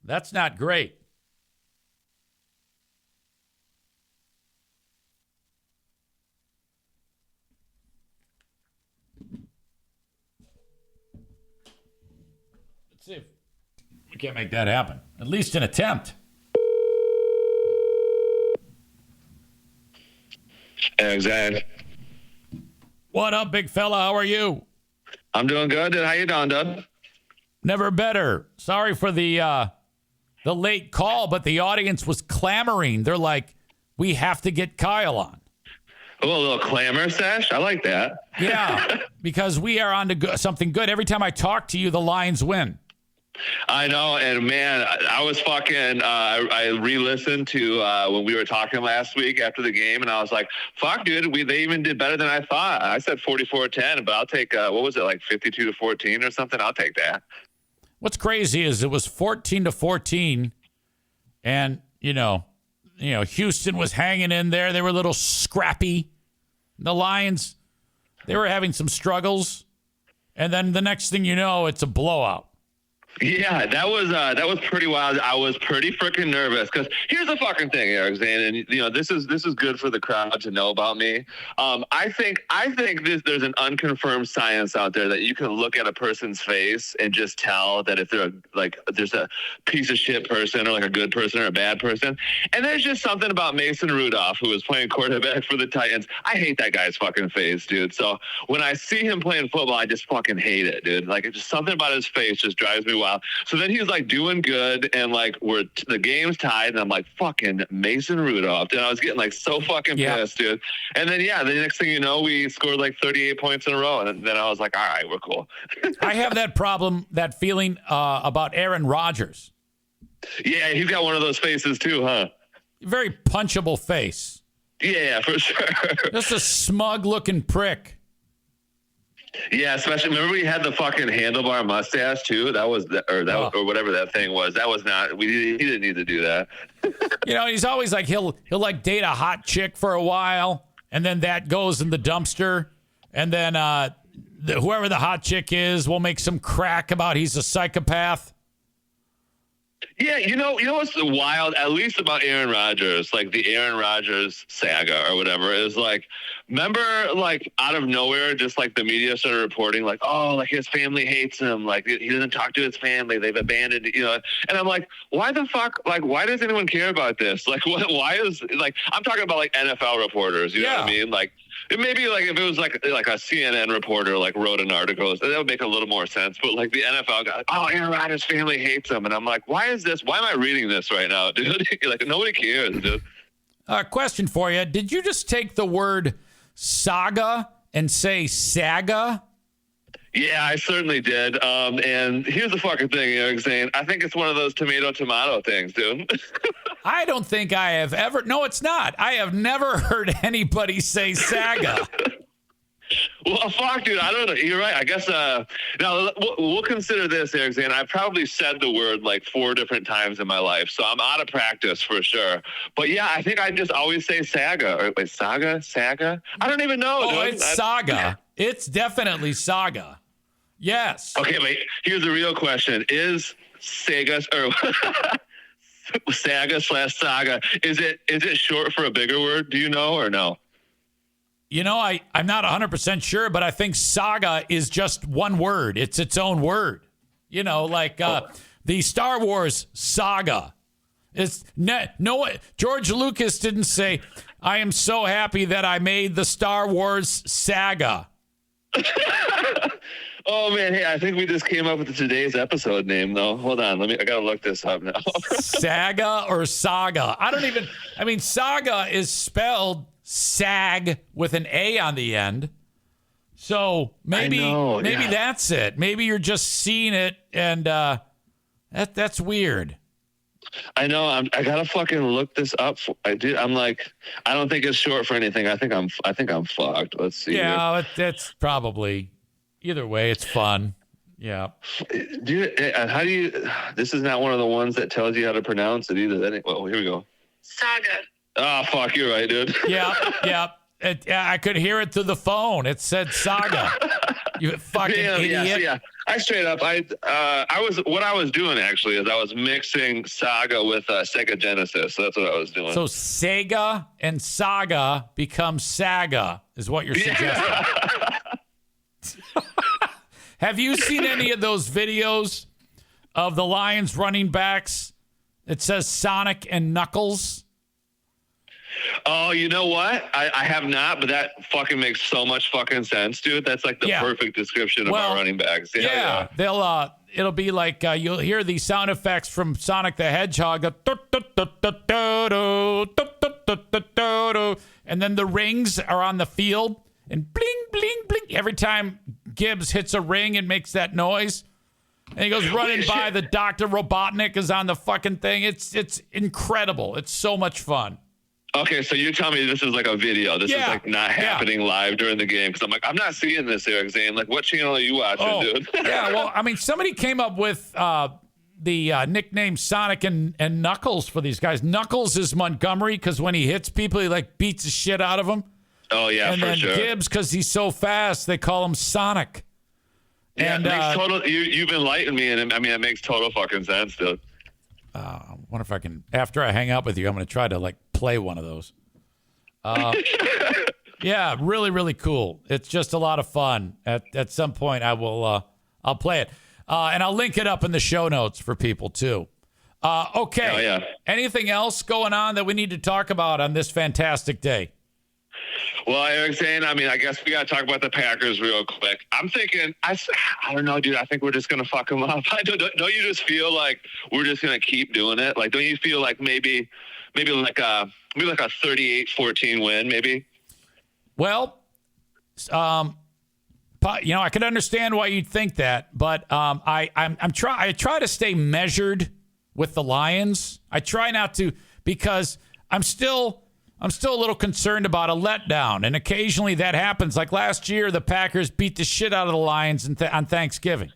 that's not great. Let's see if we can't make that happen. At least an attempt. Exactly. What up, big fella? How are you? I'm doing good. How you doing, Doug? Never better. Sorry for the late call, but the audience was clamoring. They're like, we have to get Kyle on. Oh, a little clamor sesh. I like that. Yeah, because we are on to something good. Every time I talk to you, the Lions win. I know, and man, I was fucking. I re-listened to when we were talking last week after the game, and I was like, "Fuck, dude, they even did better than I thought." I said 44-10, but I'll take what was it, like 52-14 or something? I'll take that. What's crazy is it was 14-14, and you know, Houston was hanging in there. They were a little scrappy. The Lions, they were having some struggles, and then the next thing you know, it's a blowout. Yeah, that was pretty wild. I was pretty freaking nervous because here's the fucking thing, Eric Zane, and this is good for the crowd to know about me. I think there's an unconfirmed science out there that you can look at a person's face and just tell that if they're there's a piece of shit person or like a good person or a bad person. And there's just something about Mason Rudolph, who was playing quarterback for the Titans. I hate that guy's fucking face, dude. So when I see him playing football, I just fucking hate it, dude. Like, it's just something about his face just drives me wild. So then he's like doing good, and like the game's tied, and I'm like, fucking Mason Rudolph. And I was getting like so fucking pissed, dude. And then the next thing you know, we scored like 38 points in a row, and then I was like, all right, we're cool. I have that feeling about Aaron Rodgers. Yeah, he's got one of those faces too, huh? Very punchable face. Yeah, for sure. Just a smug looking prick. Yeah, especially remember we had the fucking handlebar mustache too. That was or whatever that thing was. That was not. He didn't need to do that. He's always like he'll like date a hot chick for a while, and then that goes in the dumpster, and then whoever the hot chick is will make some crack about he's a psychopath. Yeah, you know what's wild, at least about Aaron Rodgers, like the Aaron Rodgers saga or whatever, is like, remember, like out of nowhere, just like the media started reporting like, oh, like his family hates him, like he doesn't talk to his family, they've abandoned, and I'm like, why the fuck, like, why does anyone care about this? Like, why is, like, I'm talking about like NFL reporters, you know what I mean? Like, maybe like if it was like a CNN reporter like wrote an article, that would make a little more sense. But like the NFL guy, oh, Aaron Rodgers' family hates him, and I'm like, why is this? Why am I reading this right now, dude? Like nobody cares, dude. Question for you: did you just take the word saga and say saga? Yeah, I certainly did. And here's the fucking thing, Eric Zane. I think it's one of those tomato things, dude. I don't think I have ever. No, it's not. I have never heard anybody say saga. Well, fuck, dude. I don't know. You're right. I guess. Now we'll consider this, Eric Zane. I probably said the word like 4 different times in my life, so I'm out of practice for sure. But yeah, I think I just always say saga or wait, saga. I don't even know. Oh, dude. it's saga. It's definitely saga. Yes. Okay, wait. Here's the real question: is Sega or Saga/Saga? Is it short for a bigger word? Do you know or no? You know, I'm not 100% sure, but I think saga is just one word. It's its own word. You know, like the Star Wars saga. It's no George Lucas didn't say, "I am so happy that I made the Star Wars saga." Oh man, hey, I think we just came up with today's episode name though. Hold on, I gotta look this up now. Saga or saga? I mean, saga is spelled sag with an A on the end. So maybe that's it. Maybe you're just seeing it, and that's weird. I know. I gotta fucking look this up. I'm like, I don't think it's short for anything. I think I'm fucked. Let's see. Yeah, that's probably. Either way, it's fun. Yeah. Dude, how do you? This is not one of the ones that tells you how to pronounce it either. Well, here we go. Saga. Oh fuck, you're right, dude. Yeah. I could hear it through the phone. It said saga. You fucking idiot. Yeah. I straight up. What I was doing actually is I was mixing Saga with Sega Genesis. So that's what I was doing. So Sega and Saga become Saga, is what you're suggesting. Have you seen any of those videos of the Lions running backs? It says Sonic and Knuckles. Oh, you know what? I have not, but that fucking makes so much fucking sense, dude. That's like the perfect description of our running backs. Yeah. It'll be like you'll hear these sound effects from Sonic the Hedgehog, and then the rings are on the field, and bling, bling, bling. Every time Gibbs hits a ring, it makes that noise. And he goes running by. The Dr. Robotnik is on the fucking thing. It's incredible. It's so much fun. Okay, so you're telling me this is like a video. This is like not happening live during the game. Because I'm like, I'm not seeing this, Eric Zane. Like, what channel are you watching, dude? Yeah, well, I mean, somebody came up with the nickname Sonic and Knuckles for these guys. Knuckles is Montgomery because when he hits people, he like beats the shit out of them. Oh, yeah, and for then sure. Gibbs, because he's so fast, they call him Sonic. Yeah, and it makes total. You've enlightened me, and I mean, it makes total fucking sense, dude. I wonder if I can, after I hang up with you, I'm going to try to like play one of those. Yeah, really, really cool. It's just a lot of fun. At some point, I'll play it, and I'll link it up in the show notes for people too. Okay. Oh, yeah. Anything else going on that we need to talk about on this fantastic day? Well, Eric Zane, I mean, I guess we got to talk about the Packers real quick. I'm thinking, I don't know, dude. I think we're just going to fuck them up. Don't you just feel like we're just going to keep doing it? Like, don't you feel like maybe like a 38-14 win, maybe? Well, I can understand why you'd think that, but I try to stay measured with the Lions. I try not to, because I'm still a little concerned about a letdown, and occasionally that happens. Like last year, the Packers beat the shit out of the Lions on Thanksgiving.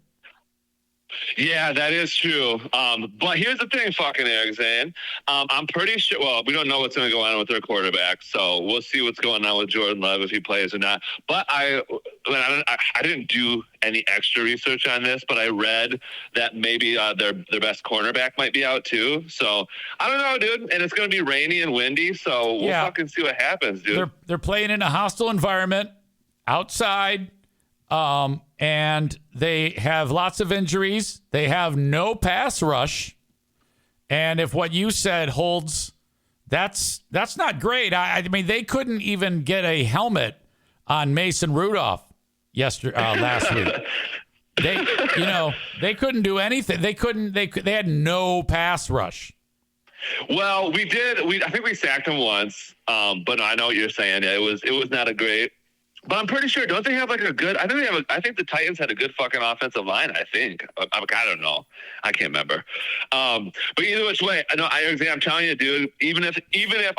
Yeah, that is true. But here's the thing, fucking Eric Zane. I'm pretty sure. Well, we don't know what's going to go on with their quarterback, so we'll see what's going on with Jordan Love if he plays or not. But I didn't do any extra research on this, but I read that maybe their best cornerback might be out too. So I don't know, dude. And it's going to be rainy and windy, so we'll fucking see what happens, dude. They're playing in a hostile environment outside. And they have lots of injuries. They have no pass rush. And if what you said holds, that's not great. I mean, they couldn't even get a helmet on Mason Rudolph last week. They couldn't do anything. They had no pass rush. Well, we did. I think we sacked him once. But I know what you're saying. Yeah, it was not a great But I'm pretty sure, don't they have like a good? I think the Titans had a good fucking offensive line. I think. I don't know. I can't remember. But either which way, I'm telling you, dude. Even if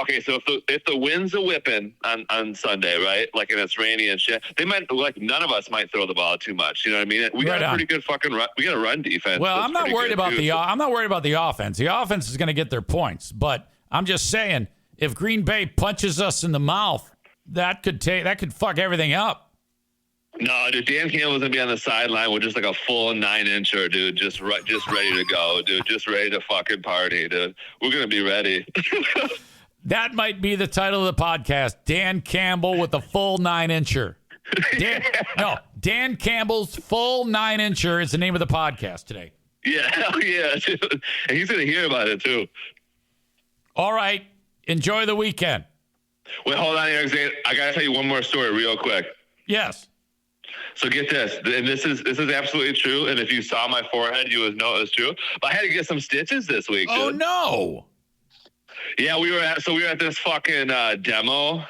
okay, so if the wind's a whipping on Sunday, right? Like and it's rainy and shit, they might like none of us might throw the ball too much. You know what I mean? We got a pretty good fucking run. We got a run defense. Well, I'm not worried about I'm not worried about the offense. The offense is going to get their points, but I'm just saying if Green Bay punches us in the mouth. That could fuck everything up. No, dude, Dan Campbell's gonna be on the sideline with just like a full 9-incher, dude, just ready to go, dude, just ready to fucking party, dude. We're gonna be ready. That might be the title of the podcast: Dan Campbell with a full 9-incher. Dan Campbell's full 9-incher is the name of the podcast today. Yeah, hell yeah, dude. And he's gonna hear about it too. All right, enjoy the weekend. Wait, hold on here, Zane. I gotta tell you one more story real quick. Yes. So get this, and this is absolutely true. And if you saw my forehead, you would know it was true. But I had to get some stitches this week. Oh dude. No! Yeah, we were at this fucking demo,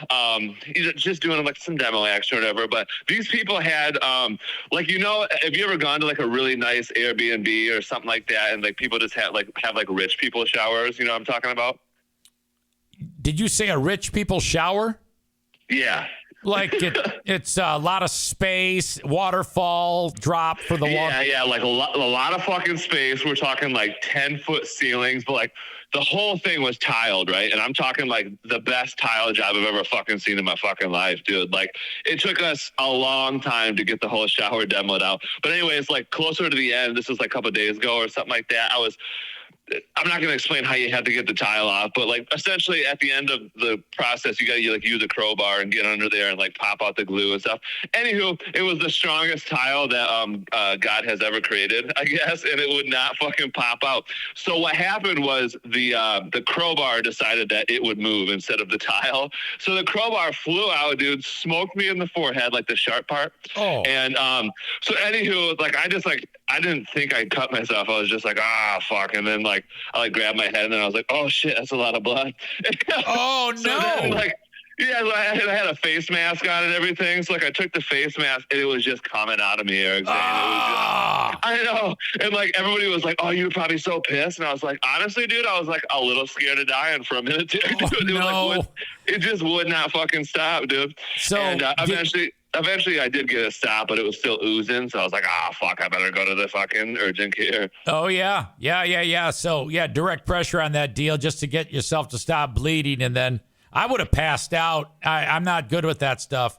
just doing like some demo action or whatever. But these people had have you ever gone to like a really nice Airbnb or something like that, and like people just have rich people showers? You know what I'm talking about? Did you say a rich people shower? Yeah. Like it's a lot of space, waterfall drop for the water. Yeah, like a lot of fucking space. We're talking like 10-foot ceilings, but like the whole thing was tiled, right? And I'm talking like the best tile job I've ever fucking seen in my fucking life, dude. Like it took us a long time to get the whole shower demoed out. But anyways, like closer to the end, this was like a couple of days ago or something like that. I'm not going to explain how you had to get the tile off, but like essentially at the end of the process, you got to like use a crowbar and get under there and like pop out the glue and stuff. Anywho, it was the strongest tile that God has ever created, I guess, and it would not fucking pop out. So what happened was the crowbar decided that it would move instead of the tile. So the crowbar flew out, dude, smoked me in the forehead, like the sharp part. Oh. And so anywho, like I didn't think I'd cut myself. I was just like, fuck. And then like, I like grabbed my head and then I was like, oh shit, that's a lot of blood. Oh no. So then, I had a face mask on and everything. So like I took the face mask and it was just coming out of me, Eric. I know. And like everybody was like, oh, you were probably so pissed. And I was like, honestly, dude, I was like a little scared of dying for a minute there. Dude. It just would not fucking stop, dude. So and Eventually, I did get a stop, but it was still oozing. So I was like, fuck, I better go to the fucking urgent care. Oh, yeah. Yeah. So, yeah, direct pressure on that deal just to get yourself to stop bleeding. And then I would have passed out. I'm not good with that stuff.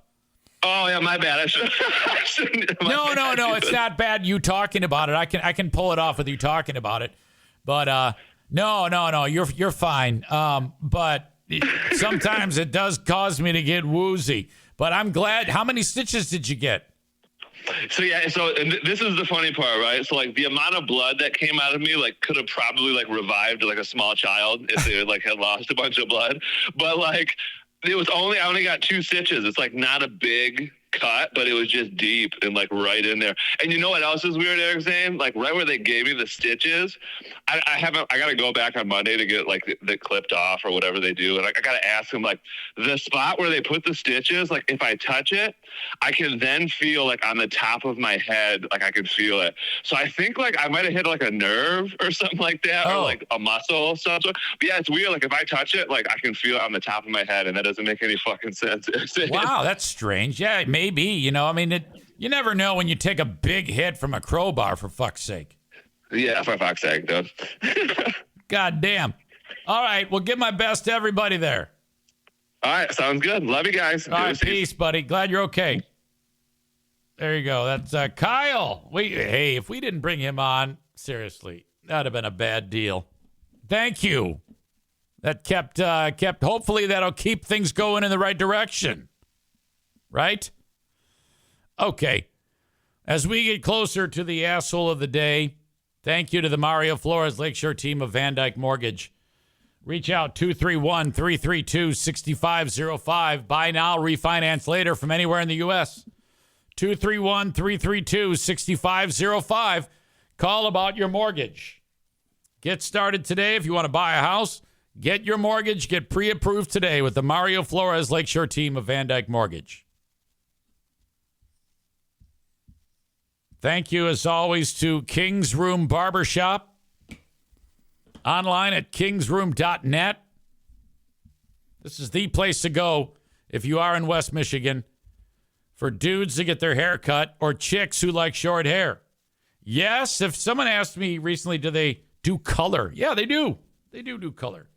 Oh, yeah, my bad. I shouldn't. No. It's not bad you talking about it. I can pull it off with you talking about it. But, no. You're fine. But sometimes it does cause me to get woozy. But I'm glad. How many stitches did you get? So and this is the funny part, right? So like the amount of blood that came out of me, like could have probably like revived like a small child if they like had lost a bunch of blood. But like I only got 2 stitches. It's like not a big cut, but it was just deep and like right in there. And you know what else is weird, Eric Zane? Like right where they gave me the stitches, I got to go back on Monday to get like the clipped off or whatever they do. And I got to ask them like the spot where they put the stitches, like if I touch it, I can then feel like on the top of my head, like I can feel it. So I think like I might've hit like a nerve or something like that, or like a muscle or something. But yeah, it's weird. Like if I touch it, like I can feel it on the top of my head, and that doesn't make any fucking sense. Wow, that's strange. Yeah, maybe, you never know when you take a big hit from a crowbar, for fuck's sake. Yeah, for fuck's sake, dude. God damn. All right, well, give my best to everybody there. All right, sounds good. Love you guys. All right, peace, buddy. Glad you're okay. There you go. That's Kyle. Hey, if we didn't bring him on, seriously, that'd have been a bad deal. Thank you. That kept, hopefully that'll keep things going in the right direction. Right? Okay. As we get closer to the asshole of the day, thank you to the Mario Flores Lakeshore team of Van Dyke Mortgage. Reach out 231-332-6505. Buy now, refinance later from anywhere in the U.S. 231-332-6505. Call about your mortgage. Get started today if you want to buy a house. Get your mortgage. Get pre-approved today with the Mario Flores Lakeshore team of Van Dyke Mortgage. Thank you, as always, to King's Room Barbershop. Online at kingsroom.net. This is the place to go if you are in West Michigan for dudes to get their hair cut or chicks who like short hair. Yes, if someone asked me recently, do they do color? Yeah, they do. They do color.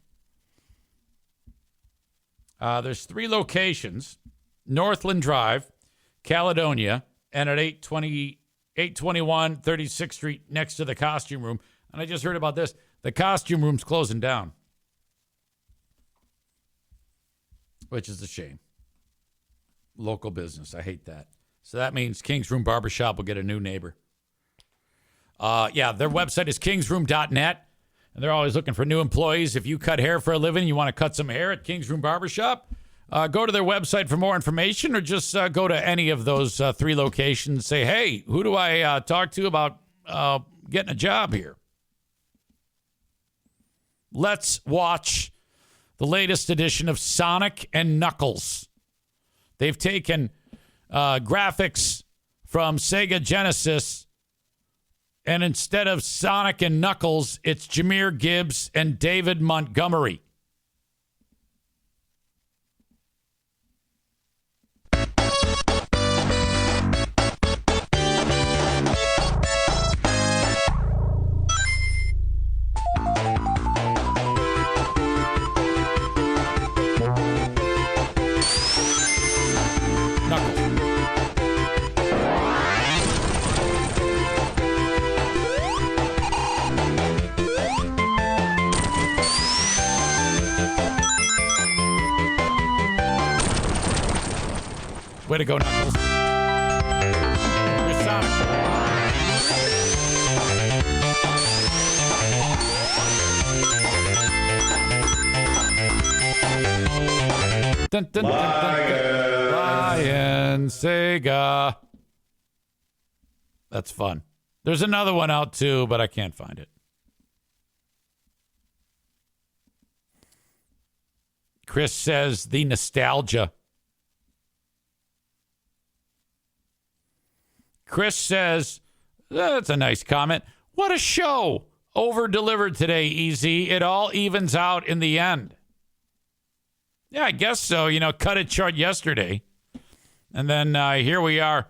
There's 3 locations. Northland Drive, Caledonia, and at 821 36th Street next to the costume room. And I just heard about this. The costume room's closing down, which is a shame. Local business. I hate that. So that means King's Room Barbershop will get a new neighbor. Their website is kingsroom.net, and they're always looking for new employees. If you cut hair for a living, you want to cut some hair at King's Room Barbershop, go to their website for more information, or just go to any of those 3 locations. Say, hey, who do I talk to about getting a job here? Let's watch the latest edition of Sonic and Knuckles. They've taken graphics from Sega Genesis, and instead of Sonic and Knuckles, it's Jameer Gibbs and David Montgomery. Way to go, Knuckles. Here's Sonic. Dun, dun, dun, dun. Lion Sega. That's fun. There's another one out too, but I can't find it. Chris says the nostalgia. Chris says, that's a nice comment. What a show. Over-delivered today, Easy. It all evens out in the end. Yeah, I guess so. Cut it short yesterday. And then here we are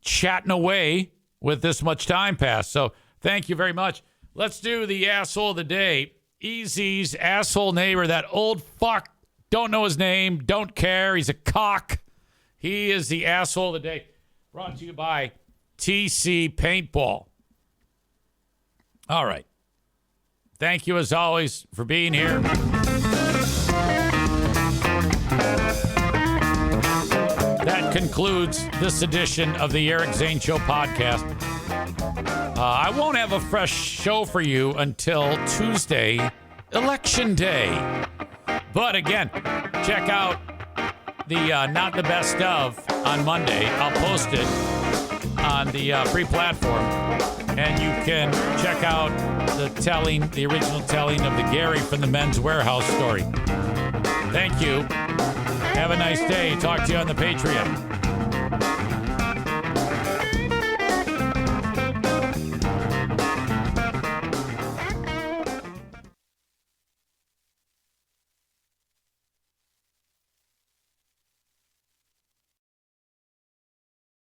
chatting away with this much time passed. So thank you very much. Let's do the asshole of the day. Easy's asshole neighbor, that old fuck. Don't know his name. Don't care. He's a cock. He is the asshole of the day. Brought to you by TC Paintball. All right. Thank you, as always, for being here. That concludes this edition of the Eric Zane Show podcast. I won't have a fresh show for you until Tuesday, Election Day. But again, check out the Not the Best Of on Monday. I'll post it on the free platform, and you can check out the original telling of the Gary from the Men's Warehouse story. Thank you. Have a nice day. Talk to you on the Patreon.